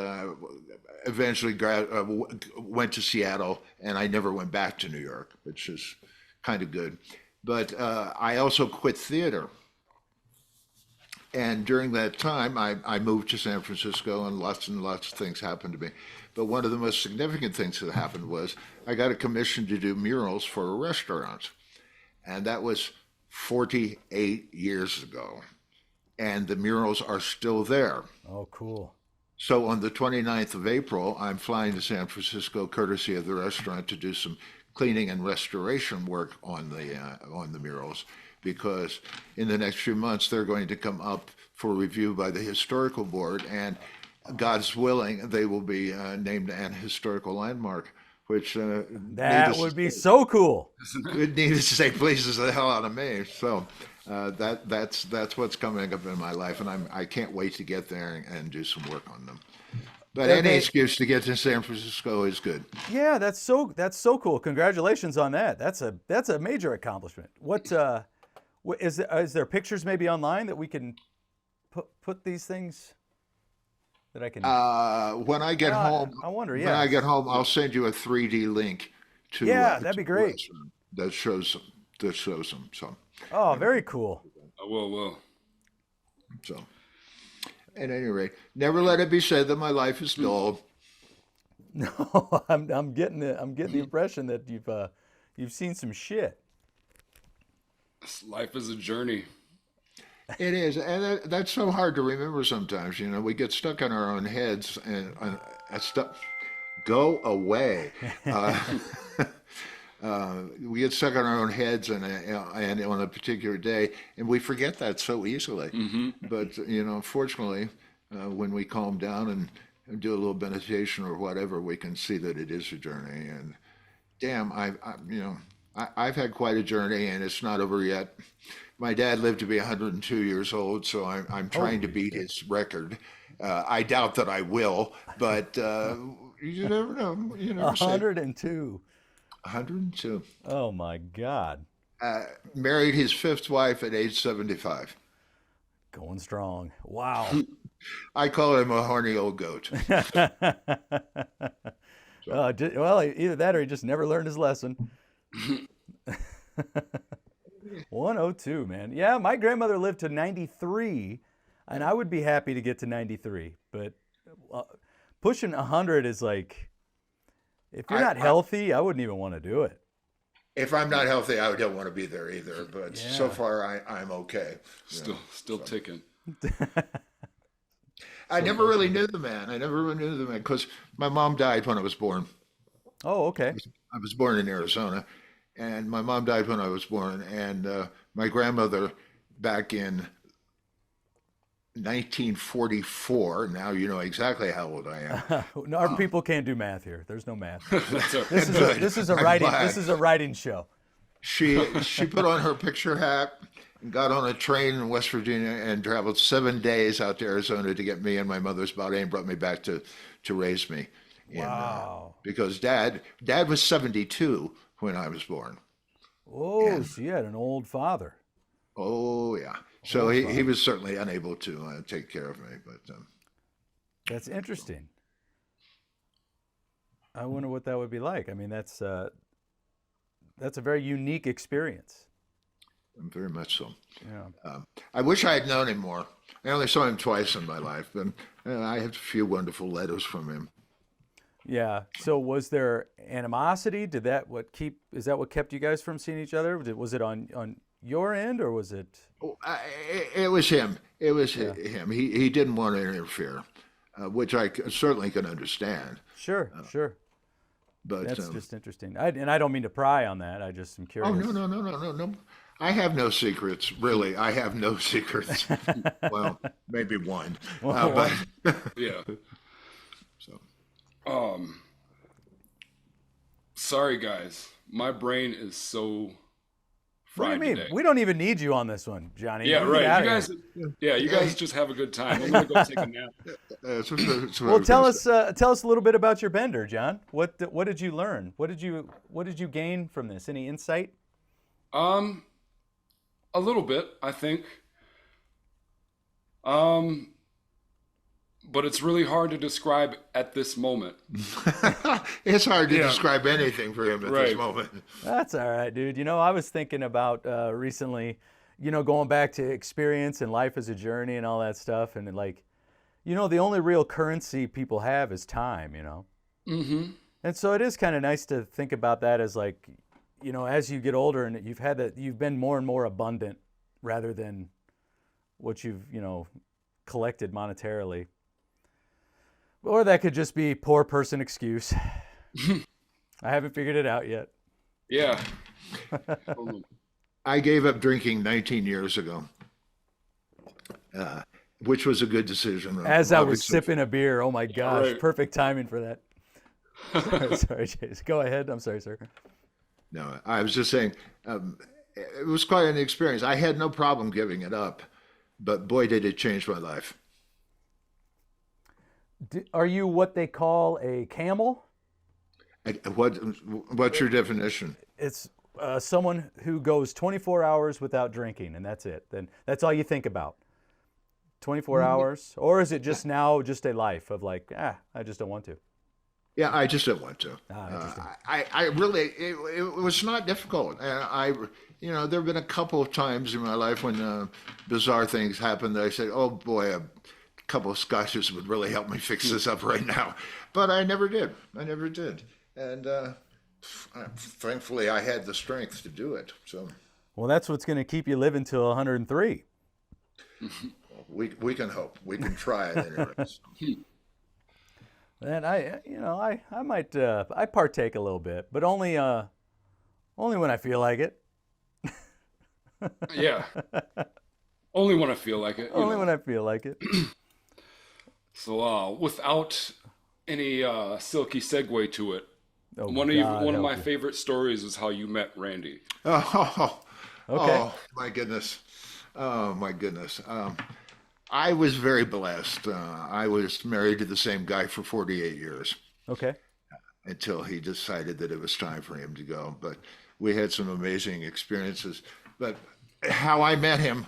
eventually went to Seattle, and I never went back to New York, which is kind of good. But I also quit theater. And during that time, I moved to San Francisco, and lots of things happened to me. But one of the most significant things that happened was I got a commission to do murals for a restaurant. And that was 48 years ago. And the murals are still there. Oh, cool. So on the 29th of April, I'm flying to San Francisco, courtesy of the restaurant, to do some cleaning and restoration work on the murals, because in the next few months they're going to come up for review by the historical board, and God's willing, they will be named an historical landmark, which That would be so cool. needless to say, pleases the hell out of me. So that's what's coming up in my life, and I can't wait to get there and do some work on them. But any excuse to get to San Francisco is good. Yeah, that's so cool. Congratulations on that. That's a major accomplishment. What Is there pictures maybe online that we can put these things that I can? When I get home, I wonder. when Yeah. I get home, I'll send you a 3D link to Yeah, that'd be to the great. restaurant that shows them. So Oh, very cool. I will. so at any rate, never let it be said that my life is dull. No, I'm getting the impression that you've seen some shit. Life is a journey. It is, and that's so hard to remember sometimes. We get stuck in our own heads, and stuff. Go away. Uh, we get stuck in our own heads, and on a particular day, and we forget that so easily. But fortunately, when we calm down and do a little meditation or whatever, we can see that it is a journey. And damn, I've had quite a journey, and it's not over yet. My dad lived to be 102 years old, so I'm trying to beat his record. I doubt that I will, but you never know. You never say. 102. 102. Oh my God. Married his fifth wife at age 75. Going strong. Wow. I call him a horny old goat. Well, either that or he just never learned his lesson. 102, man. Yeah, my grandmother lived to 93, and I would be happy to get to 93. But pushing 100 is like, if you're not healthy, I wouldn't even want to do it. If I'm not healthy, I don't want to be there either. But so far, I'm okay. Still ticking. I never really knew the man. Because my mom died when I was born. Oh, okay. I was born in Arizona, and my mom died when I was born. And my grandmother, back in 1944. Now you know exactly how old I am. Our people can't do math here. There's no math. That's This is a writing. This is a writing show. She put on her picture hat and got on a train in West Virginia and traveled 7 days out to Arizona to get me and my mother's body and brought me back to raise me. Wow. Because dad was 72 when I was born. Oh, so you had an old father. Oh yeah. So he was certainly unable to take care of me, but That's interesting. I wonder what that would be like. I mean, that's a very unique experience. very much so. Yeah. I wish I had known him more. I only saw him twice in my life, but I have a few wonderful letters from him. Yeah. So was there animosity? Is that what kept you guys from seeing each other? Was it on your end, or was it? It was him. It was him. He didn't want to interfere, which I certainly can understand. Sure. But That's just interesting. I don't mean to pry on that. I just am curious. Oh no. I have no secrets, really. I have no secrets. Well, maybe one. But Yeah. so Sorry, guys. My brain is so What do you fried mean? today. We don't even need you on this one, Johnny. Yeah, You get right. outta You here. guys, you guys just have a good time. I'm gonna go take a nap. that's what I Well, was tell gonna us a little bit about your bender, John. What did you learn? What did you gain from this? Any insight? A little bit, I think. But it's really hard to describe at this moment. It's hard to Yeah. describe anything for him at this Right. moment. That's all right, dude. I was thinking about recently, going back to experience and life as a journey and all that stuff, and the only real currency people have is time. Mm-hmm. And so it is kind of nice to think about that as as you get older and you've been more and more abundant rather than what you've, collected monetarily. Or that could just be poor person excuse. I haven't figured it out yet. Yeah. I gave up drinking 19 years ago, which was a good decision. As I was Obviously. sipping a beer, oh my gosh, right. perfect timing for that. Sorry, Chase. Go ahead. I'm sorry, sir. No, I was just saying, it was quite an experience. I had no problem giving it up, but boy, did it change my life. Are you what they call a camel? What's your definition? It's someone who goes 24 hours without drinking and that's it, then that's all you think about. 24 hours, or is it just now just a life of like, I just don't want to? Yeah, I just didn't want to. Interesting. I really, it was not difficult. There have been a couple of times in my life when bizarre things happened that I said, oh boy, a couple of scotches would really help me fix this up right now. But I never did. I never did. And thankfully, I had the strength to do it. So, well, that's what's going to keep you living till 103. we can hope. We can try at any rate. And I might I partake a little bit, but only when I feel like it. Yeah. Only when I feel like it. Only when I feel like it. So, without any silky segue to it, Oh, one God of my help you. favorite stories is how you met Randy. Oh, Okay. oh my goodness. Oh my goodness. I was very blessed. I was married to the same guy for 48 years Okay. until he decided that it was time for him to go. But we had some amazing experiences. But how I met him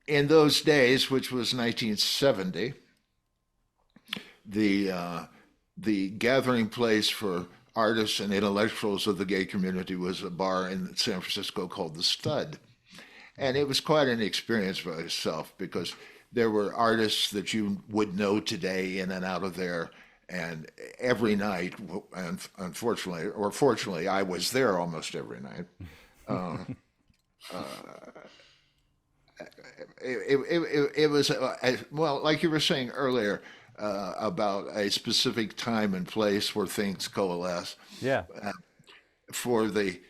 in those days, which was 1970, the gathering place for artists and intellectuals of the gay community was a bar in San Francisco called the Stud. And it was quite an experience by itself because there were artists that you would know today in and out of there. And every night, and unfortunately, or fortunately, I was there almost every night. It was, well, like you were saying earlier, about a specific time and place where things coalesce. Yeah. For the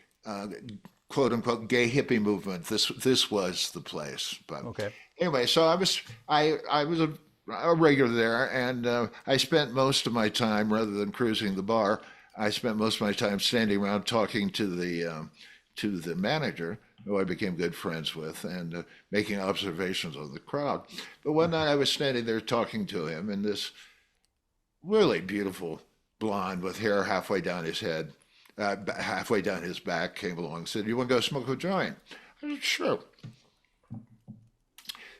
quote unquote gay hippie movement, this was the place. But Okay. anyway, so I was a regular there, and I spent most of my time, rather than cruising the bar, I spent most of my time standing around talking to the manager, who I became good friends with, and making observations of the crowd. But one night I was standing there talking to him, and this really beautiful blonde with hair halfway down his head, halfway down his back, came along and said, "You want to go smoke a joint?" I said, "Sure."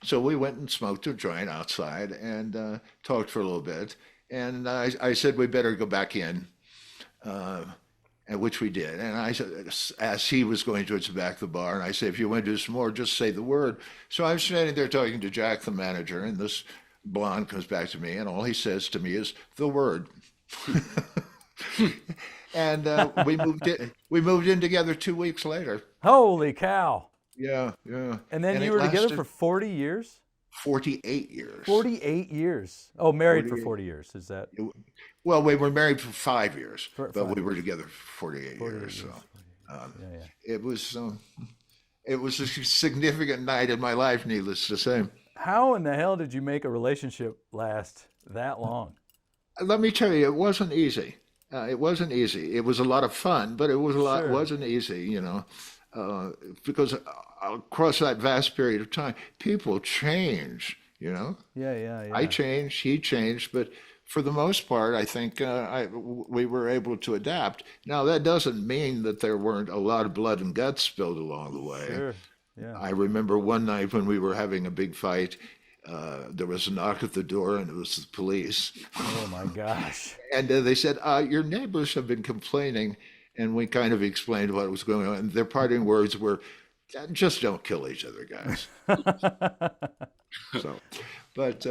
So we went and smoked a joint outside and talked for a little bit. And I said, we better go back in, and which we did. And I said, as he was going towards the back of the bar, and I said, if you want to do some more, just say the word. So I'm standing there talking to Jack, the manager, and this blonde comes back to me, and all he says to me is, the word. And we moved in together 2 weeks later. Holy cow. Yeah, yeah. And then And you it were together lasted for 40 years? 48 years. 48 years. Oh, married for 48. 40 years. Is that? Well, we were married for 5 years, For but 5 we were together for 48 years. So Yeah, yeah. it was a significant night in my life, needless to say. How in the hell did you make a relationship last that long? Let me tell you, it wasn't easy. It wasn't easy. It was a lot of fun, but it was a lot. Sure. It wasn't easy, because across that vast period of time, people change. Yeah, yeah, yeah. I changed, he changed, but for the most part, I think we were able to adapt. Now, that doesn't mean that there weren't a lot of blood and guts spilled along the way. Sure. Yeah. I remember one night when we were having a big fight, there was a knock at the door, and it was the police. Oh my gosh. And they said, your neighbors have been complaining. And we kind of explained what was going on. And their parting words were, just don't kill each other, guys. So, but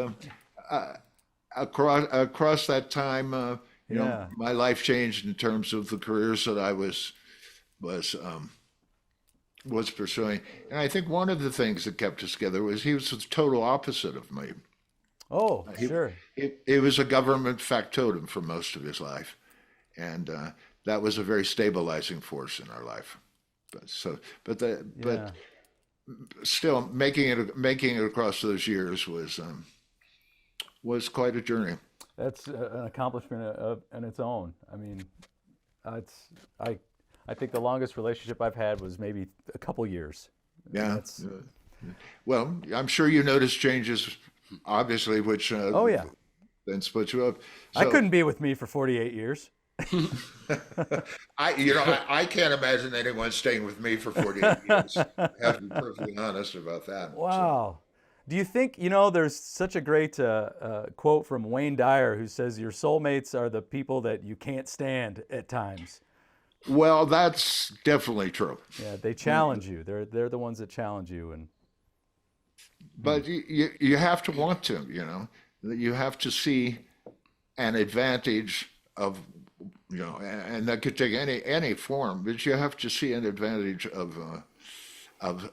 across that time, Yeah. my life changed in terms of the careers that I was pursuing. And I think one of the things that kept us together was he was the total opposite of me. Oh, sure. He was a government factotum for most of his life, and that was a very stabilizing force in our life. But Yeah. still making it across those years was quite a journey. That's an accomplishment in its own. I mean, I think the longest relationship I've had was maybe a couple years. Yeah. That's, Well, I'm sure you noticed changes, obviously, which oh yeah. then split you up. I So, couldn't be with me for 48 years. I can't imagine anyone staying with me for 48 years. I have to be perfectly honest about that. So, Wow. Do you think, there's such a great quote from Wayne Dyer who says your soulmates are the people that you can't stand at times. well, that's definitely true. Yeah, they challenge you. They're the ones that challenge you. And But you have to want to, you have to see an advantage of, and that could take any form, but you have to see an advantage of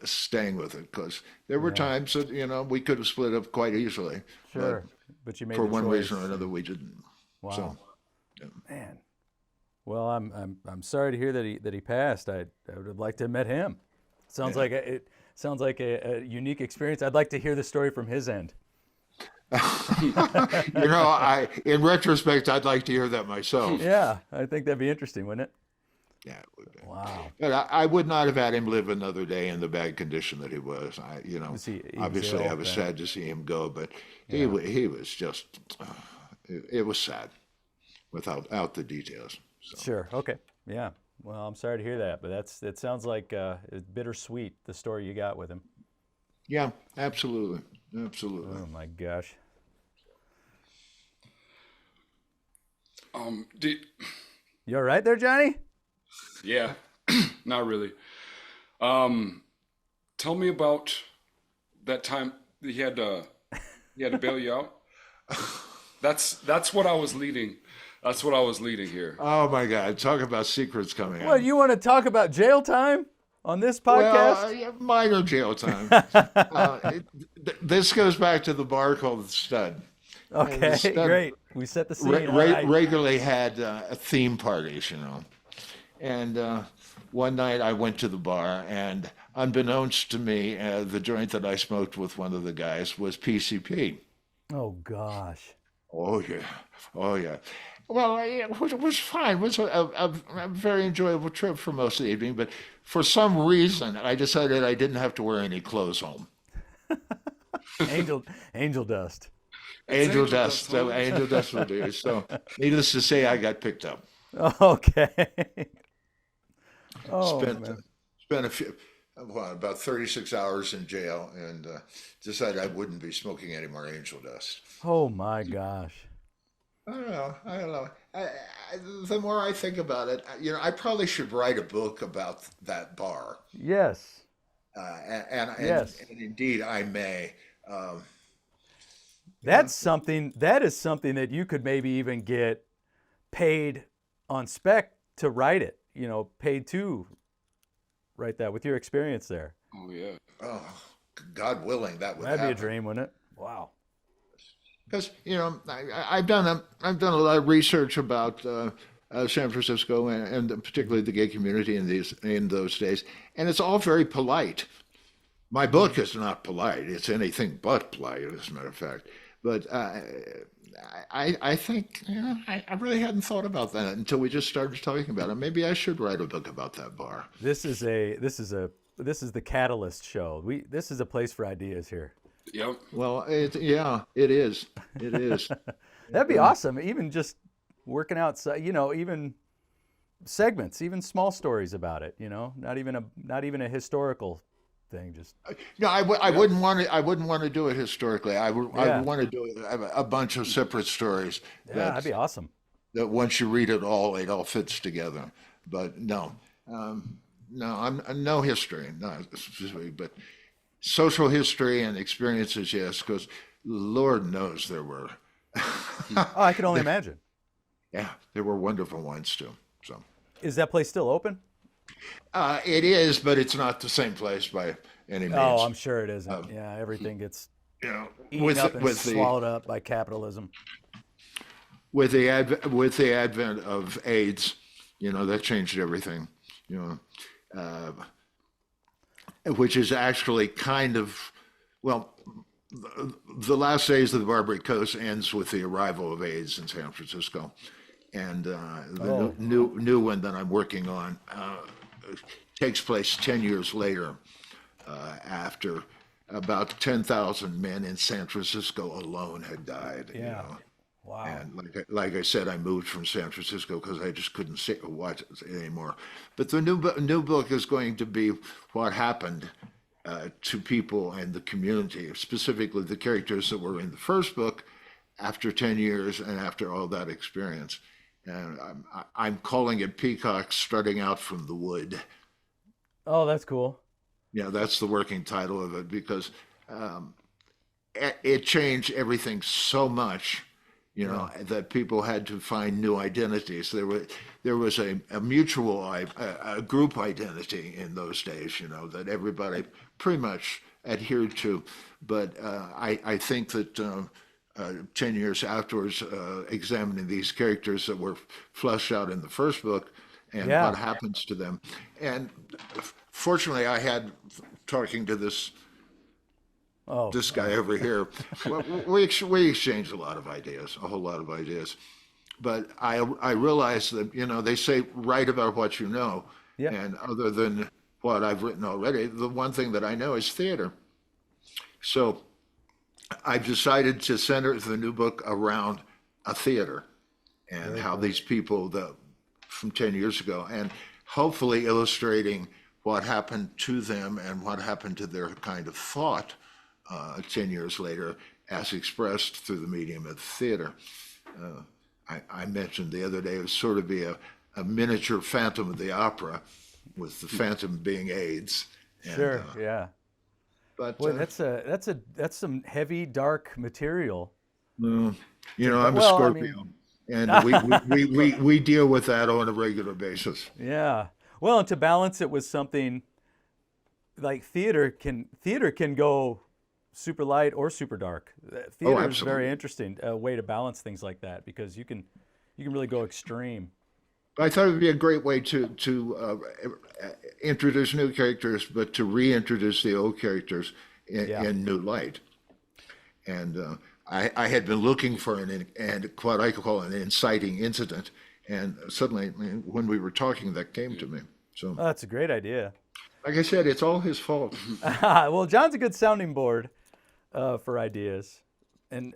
staying with it because there were yeah, times that we could have split up quite easily, but sure. But you made for the one reason or choice. another we didn't. Wow, So man. Well, I'm sorry to hear that he passed. I would have liked to have met him. Sounds yeah. like it sounds like a unique experience. I'd like to hear the story from his end. I in retrospect I'd like to hear that myself. Yeah, I think that'd be interesting, wouldn't it? Yeah, it would be. Wow. But I would not have had him live another day in the bad condition that he was. He was Obviously I ill was then. sad to see him go, but Yeah. he was just, it was sad without out the details. So Sure. Okay. Yeah. Well, I'm sorry to hear that, but it sounds like it's bittersweet, the story you got with him. yeah, absolutely, absolutely. Oh my gosh. Do, You all right there, Johnny? yeah, not really. Tell me about that time that he had to bail you out. That's what I was leading. That's what I was leading here. Oh my God, talk about secrets coming What, out. you want to talk about jail time on this Well, podcast? yeah, minor jail time. This goes back to the bar called the Stud. And the Okay, Stud great. We set the scene. All right. regularly had theme parties, And one night I went to the bar, and unbeknownst to me, the joint that I smoked with one of the guys was PCP. Oh gosh. Oh yeah, oh yeah. Well, it was fine. It was a very enjoyable trip for most of the evening, but for some reason, I decided I didn't have to wear any clothes home. Angel dust. It's Angel angel dust, dust, huh? angel dust would be. So, needless to say, I got picked up. Okay. Oh Spent man. spent about 36 hours in jail, and decided I wouldn't be smoking any more angel dust. Oh my gosh. I don't know. I don't know. The more I think about it, I probably should write a book about that bar, Yes. Yes. and indeed I may. Um, yeah, That is something that you could maybe even get paid on spec to write it, paid to write that with your experience there. Oh yeah. oh, God willing, that would That'd be a happen. dream, wouldn't it? Wow. Because I've done a lot of research about San Francisco and particularly the gay community in those days, and it's all very polite. My book is not polite; it's anything but polite, as a matter of fact. But I think I really hadn't thought about that until we just started talking about it. Maybe I should write a book about that bar. This is the catalyst show. This is a place for ideas here. Yep. Well, yeah, it is. It is. That'd be awesome. Even just working outside, even segments, even small stories about it, not even a historical thing, just No, I Yep. wouldn't want to. I wouldn't want to do it historically. I yeah. would want to do a bunch of separate stories Yeah, that'd be awesome. that once you read it all fits together. But no, no, I'm no history, not specifically, but social history and experiences, yes, because Lord knows there were, Oh, I can only imagine. yeah, there were wonderful ones too. So Is that place still open? it is, but it's not the same place by any Oh, means. I'm sure it isn't. Yeah, everything gets You know, eaten up and with the swallowed up by capitalism. with the advent of AIDS, that changed everything. You which is actually kind of, well, the last days of the Barbary Coast ends with the arrival of AIDS in San Francisco, and the Oh, new one that I'm working on takes place 10 years later, after about 10,000 men in San Francisco alone had died. yeah. Wow. And like I said, I moved from San Francisco because I just couldn't watch it anymore. But the new book is going to be what happened to people and the community, specifically the characters that were in the first book after 10 years and after all that experience. And I'm calling it Peacock Strutting Out from the Wood. Oh, that's cool. Yeah, that's the working title of it because it changed everything so much, that people had to find new identities. There was a mutual a group identity in those days, that everybody pretty much adhered to. But I think that 10 years afterwards, examining these characters that were fleshed out in the first book and Yeah. what happens to them. And fortunately, I had talking to this Oh, guy over here. Well, we exchanged a lot of ideas, a whole lot of ideas. But I realized that, they say write about what you know. Yeah. And other than what I've written already, the one thing that I know is theater. So I've decided to center the new book around a theater and how these people from 10 years ago, and hopefully illustrating what happened to them and what happened to their kind of thought 10 years later as expressed through the medium of the theater. I mentioned the other day it would sort of be a miniature Phantom of the Opera, with the Phantom being AIDS. And, sure. Yeah. But Boy, that's some heavy, dark material. I'm a Well, I Scorpio, mean- and we deal with that on a regular basis. Yeah. Well, and to balance it with something like theater can go super light or super dark. Theater is absolutely. very interesting way to balance things like that because you can really go extreme. I thought it would be a great way to introduce new characters, but to reintroduce the old characters in new light. And I had been looking for and what I call an inciting incident, and suddenly, when we were talking, that came to me. So, Oh, that's a great idea. like I said, it's all his fault. Well, John's a good sounding board for ideas, and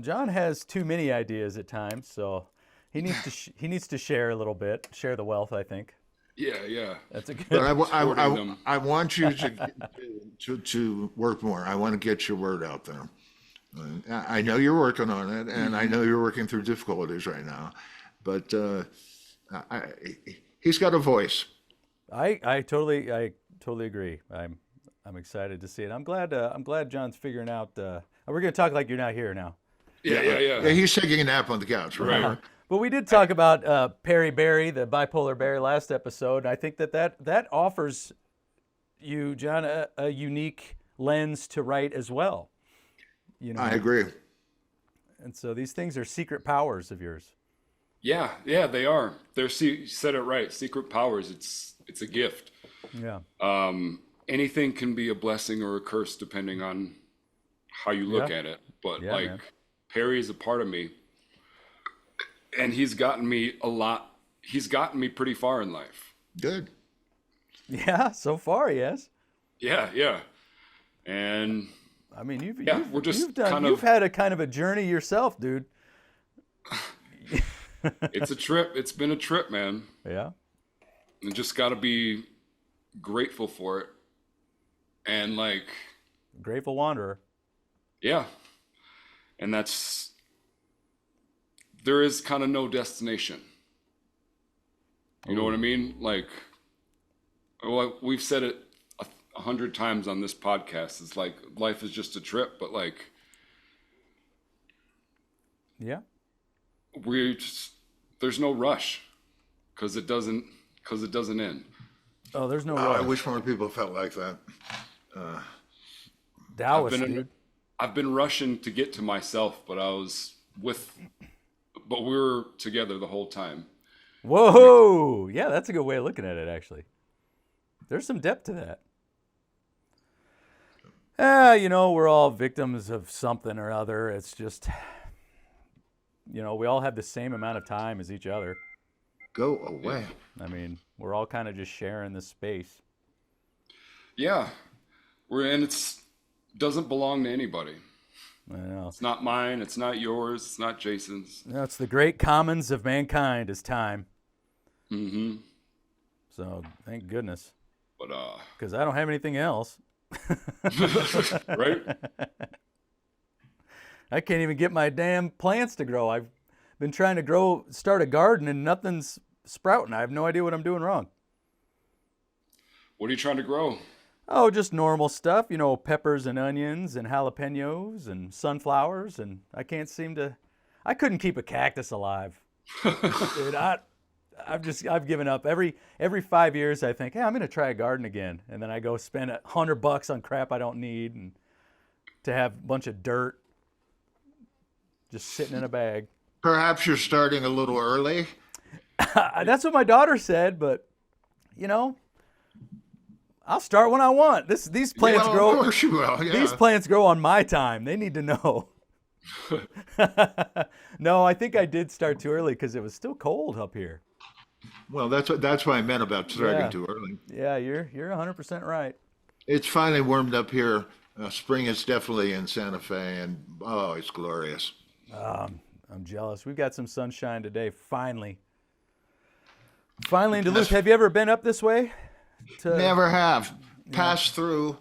John has too many ideas at times, so he needs to share a little bit, share the wealth. I think. Yeah. That's a good. But Supporting them. I want you to work more. I want to get your word out there. I know you're working on it, and I know you're working through difficulties right now, but he's got a voice. I totally agree. I'm excited to see it. I'm glad John's figuring out. We're going to talk like you're not here now. Yeah. He's taking a nap on the couch, right? Right. But we did talk about Perry Barry, the bipolar Barry, last episode. I think that offers you, John, a unique lens to write as well. I agree. And so these things are secret powers of yours. Yeah, they are. You said it right. Secret powers. It's a gift. Yeah. Anything can be a blessing or a curse depending on how you look at it. But Yeah, man. Perry is a part of me, and he's gotten me a lot. He's gotten me pretty far in life. Good. Yeah. So far, yes. Yeah. And I mean, you've had a kind of a journey yourself, dude. it's a trip. It's been a trip, man. Yeah. And just got to be grateful for it. And Grateful wanderer. yeah. And there is kind of no destination. You know what I mean? We've said it 100 times on this podcast. It's like life is just a trip, but Yeah. there's no rush because it doesn't end. Oh, there's no I rush. wish more people felt like that. Taoist, dude. I've been rushing to get to myself, but we were together the whole time. Whoa! Yeah, that's a good way of looking at it, actually. There's some depth to that. We're all victims of something or other. It's just, we all have the same amount of time as each other. Go away. I mean, we're all kind of just sharing this space. Yeah, and it doesn't belong to anybody. I know. It's not mine. It's not yours. It's not Jason's. No, it's the great commons of mankind is time. Mm-hmm. So thank goodness, But because I don't have anything else. right? I can't even get my damn plants to grow. I've been trying to start a garden and nothing's sprouting. I have no idea what I'm doing wrong. What are you trying to grow? Oh, just normal stuff, peppers and onions and jalapenos and sunflowers, and I couldn't keep a cactus alive. Dude, I've given up. Every 5 years I think, hey, I'm gonna try a garden again, and then I go spend $100 on crap I don't need, and to have a bunch of dirt just sitting in a bag. Perhaps you're starting a little early. That's what my daughter said, but I'll start when I want. These plants grow. Of course you will. Yeah. These plants grow on my time. They need to know. No, I think I did start too early because it was still cold up here. Well, that's what I meant about starting Yeah. too early. Yeah, you're 100% right. It's finally warmed up here. Spring is definitely in Santa Fe, and oh, it's glorious. I'm jealous. We've got some sunshine today. Finally in Duluth. Have you ever been up this way? Never have passed through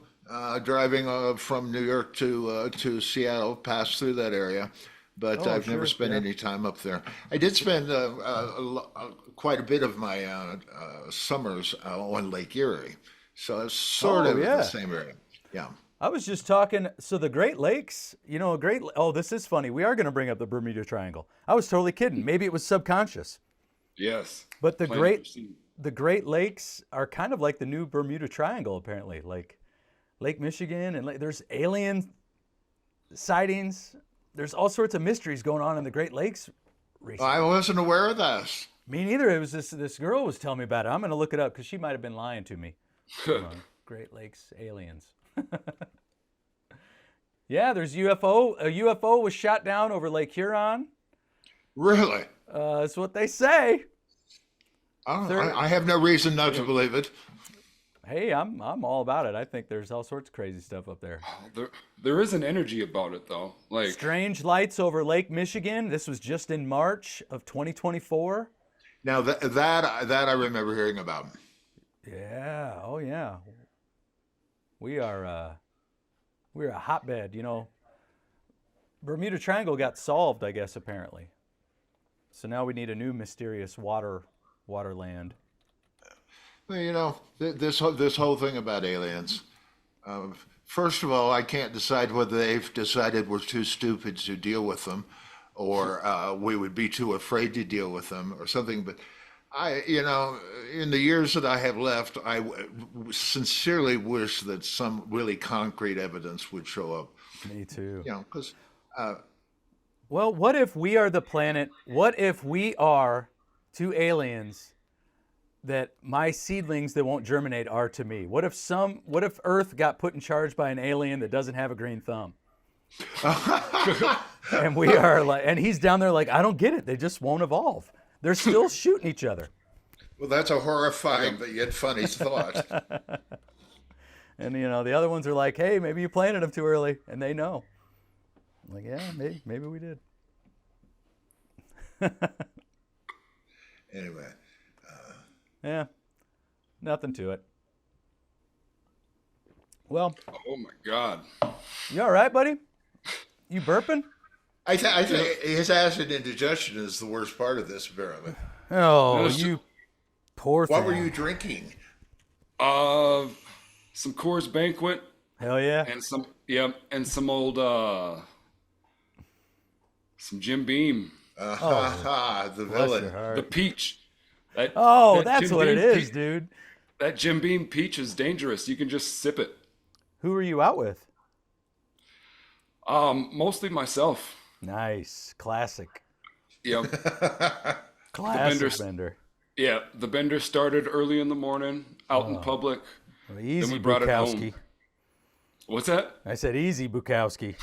driving from New York to Seattle. Passed through that area, but Oh, I've never sure, spent yeah. any time up there. I did spend quite a bit of my summers on Lake Erie, so it's sort of yeah. the same area. Yeah. I was just talking. So the Great Lakes, oh, this is funny. We are going to bring up the Bermuda Triangle. I was totally kidding. Maybe it was subconscious. Yes. But Planted the Great Lakes are kind of like the new Bermuda Triangle, apparently. Like Lake Michigan, and there's alien sightings. There's all sorts of mysteries going on in the Great Lakes recently. I wasn't aware of this. Me neither. It was this girl was telling me about it. I'm going to look it up because she might have been lying to me. Great Lakes aliens. Yeah, there's UFO. A UFO was shot down over Lake Huron. Really? That's what they say. I have no reason not to believe it. Hey, I'm all about it. I think there's all sorts of crazy stuff up there. There is an energy about it though. Like Strange lights over Lake Michigan. This was just in March of 2024. Now that I remember hearing about. Yeah. Oh yeah. We're a hotbed. Bermuda Triangle got solved, I guess, apparently. So now we need a new mysterious waterland. Well, this whole thing about aliens. First of all, I can't decide whether they've decided we're too stupid to deal with them, or we would be too afraid to deal with them, or something. But in the years that I have left, I sincerely wish that some really concrete evidence would show up. Me too. Because Well, what if we are the planet? What if we are two aliens that my seedlings that won't germinate are to me? What if Earth got put in charge by an alien that doesn't have a green thumb? And we are and he's down there like, I don't get it. They just won't evolve. They're still shooting each other. well, that's a horrifying but yet funny thought. And the other ones are like, hey, maybe you planted them too early, and they know. I'm like, yeah, maybe we did. Anyway, Yeah, nothing to it. Well, oh my God. you all right, buddy? You burping? I think his acid indigestion is the worst part of this, apparently. Oh, Yes. you poor thing. What were you drinking? Some Coors Banquet Hell yeah. and some old some Jim Beam. The Bless your villain. heart. The peach. That That's Jim what it Beam is, pe- dude. That Jim Beam peach is dangerous. You can just sip it. Who are you out with? Mostly myself. Nice. Classic. Yep. Classic Bender's- Bender. Yeah, the bender started early in the morning, out in public. Well, easy, we brought it Bukowski. home. What's that? I said easy, Bukowski.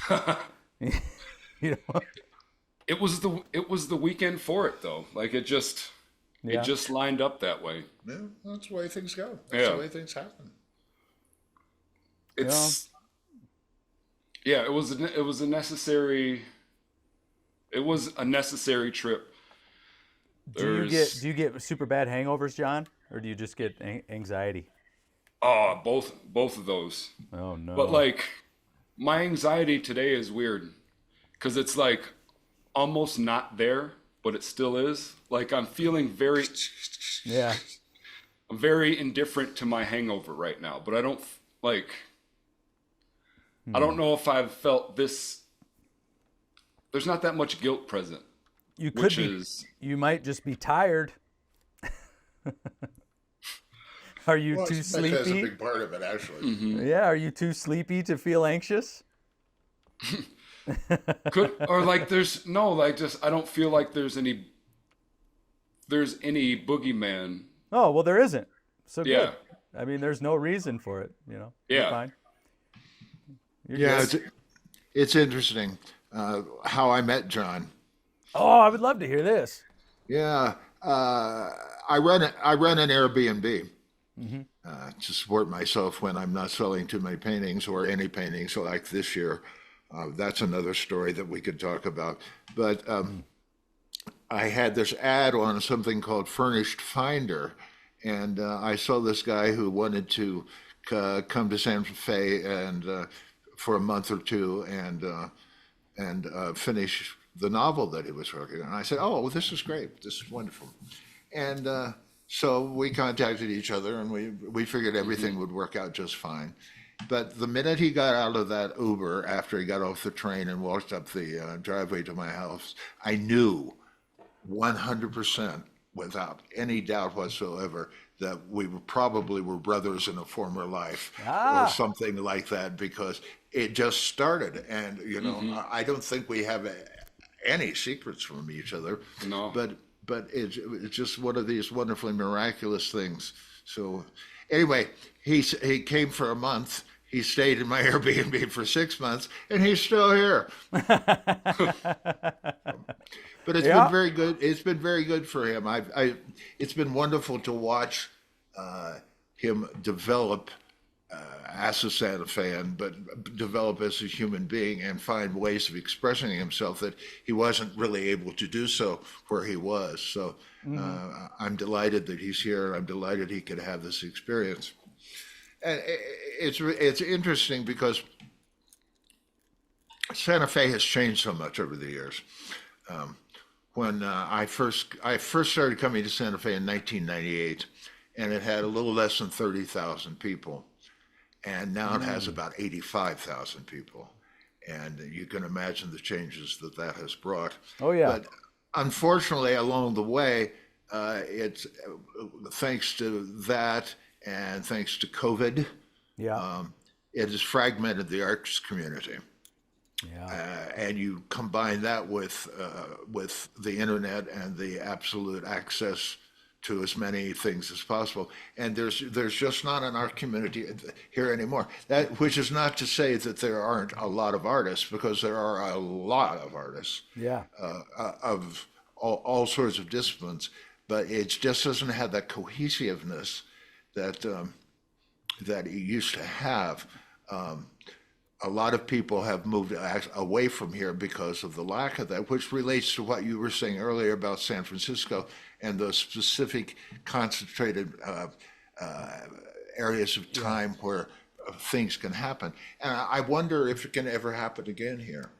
You know? It was the weekend for it though. Like it just lined up that way. Yeah, that's the way things go. That's Yeah. the way things happen. Yeah, it was a necessary trip. There's Do you get super bad hangovers, John, or do you just get anxiety? both of those. Oh But no. like my anxiety today is weird because it's like almost not there, but it still is. Like Yeah. I'm very indifferent to my hangover right now, but I don't like I don't know if I've felt this. There's not that much guilt present, You could which be. is You might just be tired. Are you Well, too that's a sleepy? big part of it, actually. Yeah. Are you too sleepy to feel anxious? could or like there's no like just I don't feel like there's any boogeyman. Oh well, there isn't. So Yeah, good. I mean, there's no reason for it. You're yeah. fine. You're Yeah, good. it's interesting how I met John. Oh, I would love to hear this. Yeah, I run an Airbnb to support myself when I'm not selling too many paintings or any paintings like this year. That's another story that we could talk about. But I had this ad on something called Furnished Finder, and I saw this guy who wanted to come to Santa Fe and for a month or two and finish the novel that he was working on. I said, "Oh, well, this is great. This is wonderful." And so we contacted each other, and we figured everything would work out just fine. But the minute he got out of that Uber, after he got off the train and walked up the driveway to my house, I knew 100% without any doubt whatsoever that we probably were brothers in a former life or Ah, something like that, because it just started. And, I don't think we have any secrets from each other, No. but it's just one of these wonderfully miraculous things. So anyway, he came for a month. He stayed in my Airbnb for 6 months, and he's still here. But it's been yeah. very good. It's been very good for him. It's been wonderful to watch him develop as a Santa Fan, but develop as a human being and find ways of expressing himself that he wasn't really able to do so where he was. So I'm delighted that he's here, and I'm delighted he could have this experience. And it's interesting because Santa Fe has changed so much over the years. When I first started coming to Santa Fe in 1998, and it had a little less than 30,000 people, and now it has about 85,000 people, and you can imagine the changes that that has brought. Oh yeah. But unfortunately, along the way, it's thanks to that and thanks to COVID, Yeah. it has fragmented the arts community. Yeah. And you combine that with the internet and the absolute access to as many things as possible, and there's just not an art community here anymore. That, which is not to say that there aren't a lot of artists, because there are a lot of artists Yeah. of all sorts of disciplines, but it just doesn't have that cohesiveness that that it used to have. A lot of people have moved away from here because of the lack of that, which relates to what you were saying earlier about San Francisco and the specific concentrated areas of time where things can happen. And I wonder if it can ever happen again here,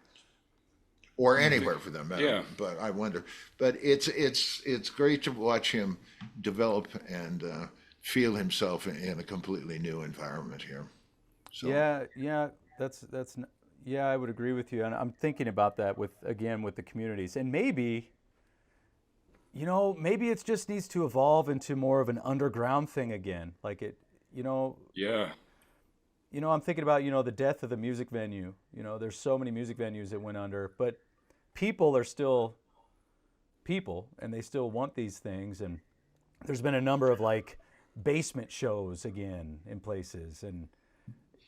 or anywhere for that matter. Yeah. But I wonder. But it's great to watch him develop and feel himself in a completely new environment here. So. Yeah. Yeah. Yeah, I would agree with you. And I'm thinking about that with the communities. And maybe, maybe it just needs to evolve into more of an underground thing again. Like Yeah. I'm thinking about, the death of the music venue. There's so many music venues that went under, but people are still people, and they still want these things. And there's been a number of like basement shows again in places, and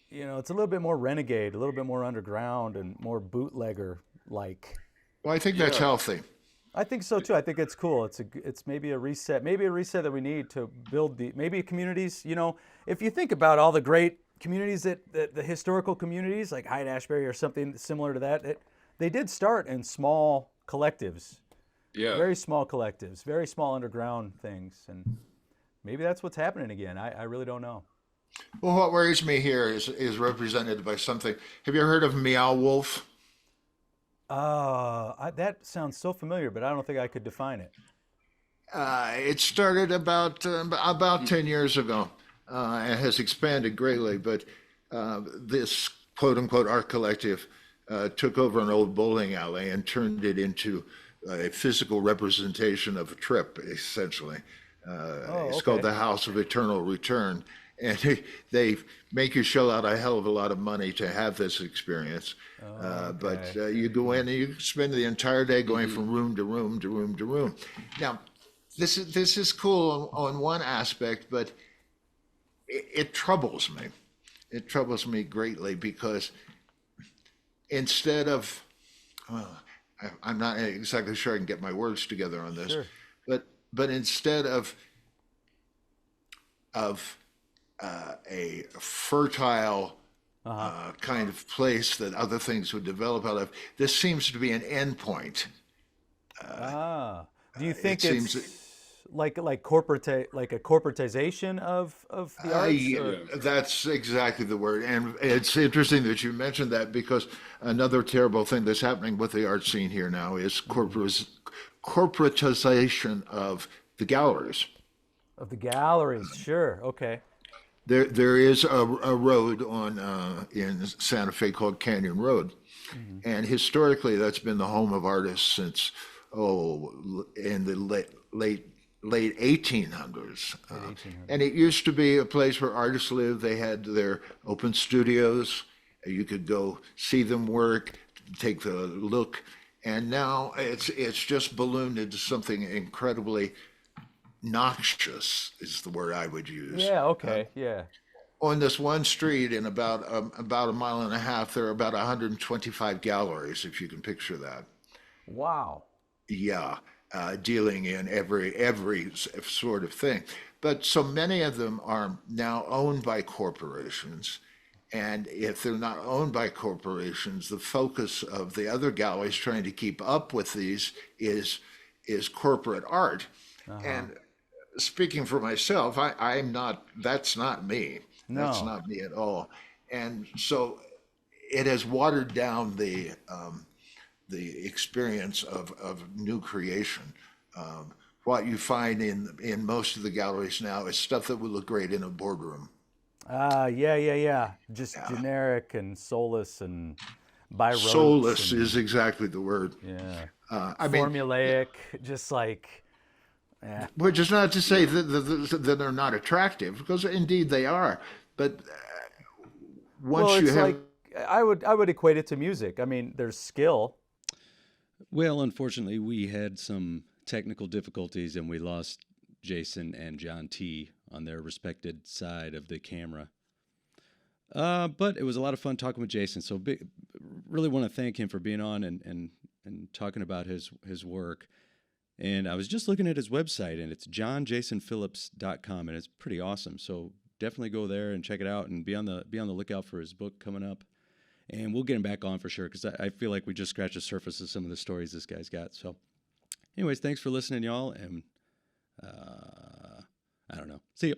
it's a little bit more renegade, a little bit more underground, and more bootlegger like. Well, I think that's Yeah. healthy. I think so too. I think it's cool. It's maybe a reset that we need to build maybe communities. If you think about all the great communities that the historical communities like Hyde Ashbury or something similar to that, they did start in small collectives, Yeah. very small collectives, very small underground things, and maybe that's what's happening again. I really don't know. Well, what worries me here is represented by something. Have you heard of Meow Wolf? That sounds so familiar, but I don't think I could define it. It started about 10 years ago. And has expanded greatly, but this quote unquote art collective took over an old bowling alley and turned it into a physical representation of a trip, essentially. Oh, It's called okay. the House of Eternal Return. And they make you shell out a hell of a lot of money to have this experience. But Okay. you go in and you spend the entire day going from room to room to room to room. Now, this is cool on one aspect, but it troubles me. It troubles me greatly because instead of, well, I'm not exactly sure I can get my words together on this, Sure. but instead of a fertile kind of place that other things would develop out of, this seems to be an endpoint. Do you It think seems it's like corporate like a corporatization of the arts Yeah, or Yeah. that's exactly the word. And it's interesting that you mentioned that because another terrible thing that's happening with the art scene here now is corporatization of the galleries. of the galleries? Sure. Okay. There is a road on in Santa Fe called Canyon Road, and historically that's been the home of artists since in the late 1800s. Late 1800s. And it used to be a place where artists lived. They had their open studios. You could go see them work, take the look. And now it's just ballooned into something incredibly noxious, is the word I would use. Yeah. Okay. Yeah. On this one street in about a mile and a half, there are about 125 galleries, if you can picture that. Wow. Yeah, dealing in every sort of thing. But so many of them are now owned by corporations. And if they're not owned by corporations, the focus of the other galleries trying to keep up with these is corporate art. And speaking for myself, I'm not, that's not me. That's No. not me at all. And so it has watered down the experience of new creation. What you find in most of the galleries now is stuff that would look great in a boardroom. Yeah. Just Yeah. generic and soulless and by rotes Soulless and is exactly the word. yeah, I mean, formulaic. Just like yeah. which is not to say that they're not attractive, because indeed they are. But Well, once you it's have, like I would equate it to music. I mean, there's skill. Well, unfortunately, we had some technical difficulties and we lost Jason and John T on their respected side of the camera. But it was a lot of fun talking with Jason. So really want to thank him for being on and talking about his work. And I was just looking at his website, and it's johnjasonphillips.com, and it's pretty awesome. So definitely go there and check it out, and be on the lookout for his book coming up. And we'll get him back on for sure, because I feel like we just scratched the surface of some of the stories this guy's got. So, anyways, thanks for listening, y'all, and I don't know. See you.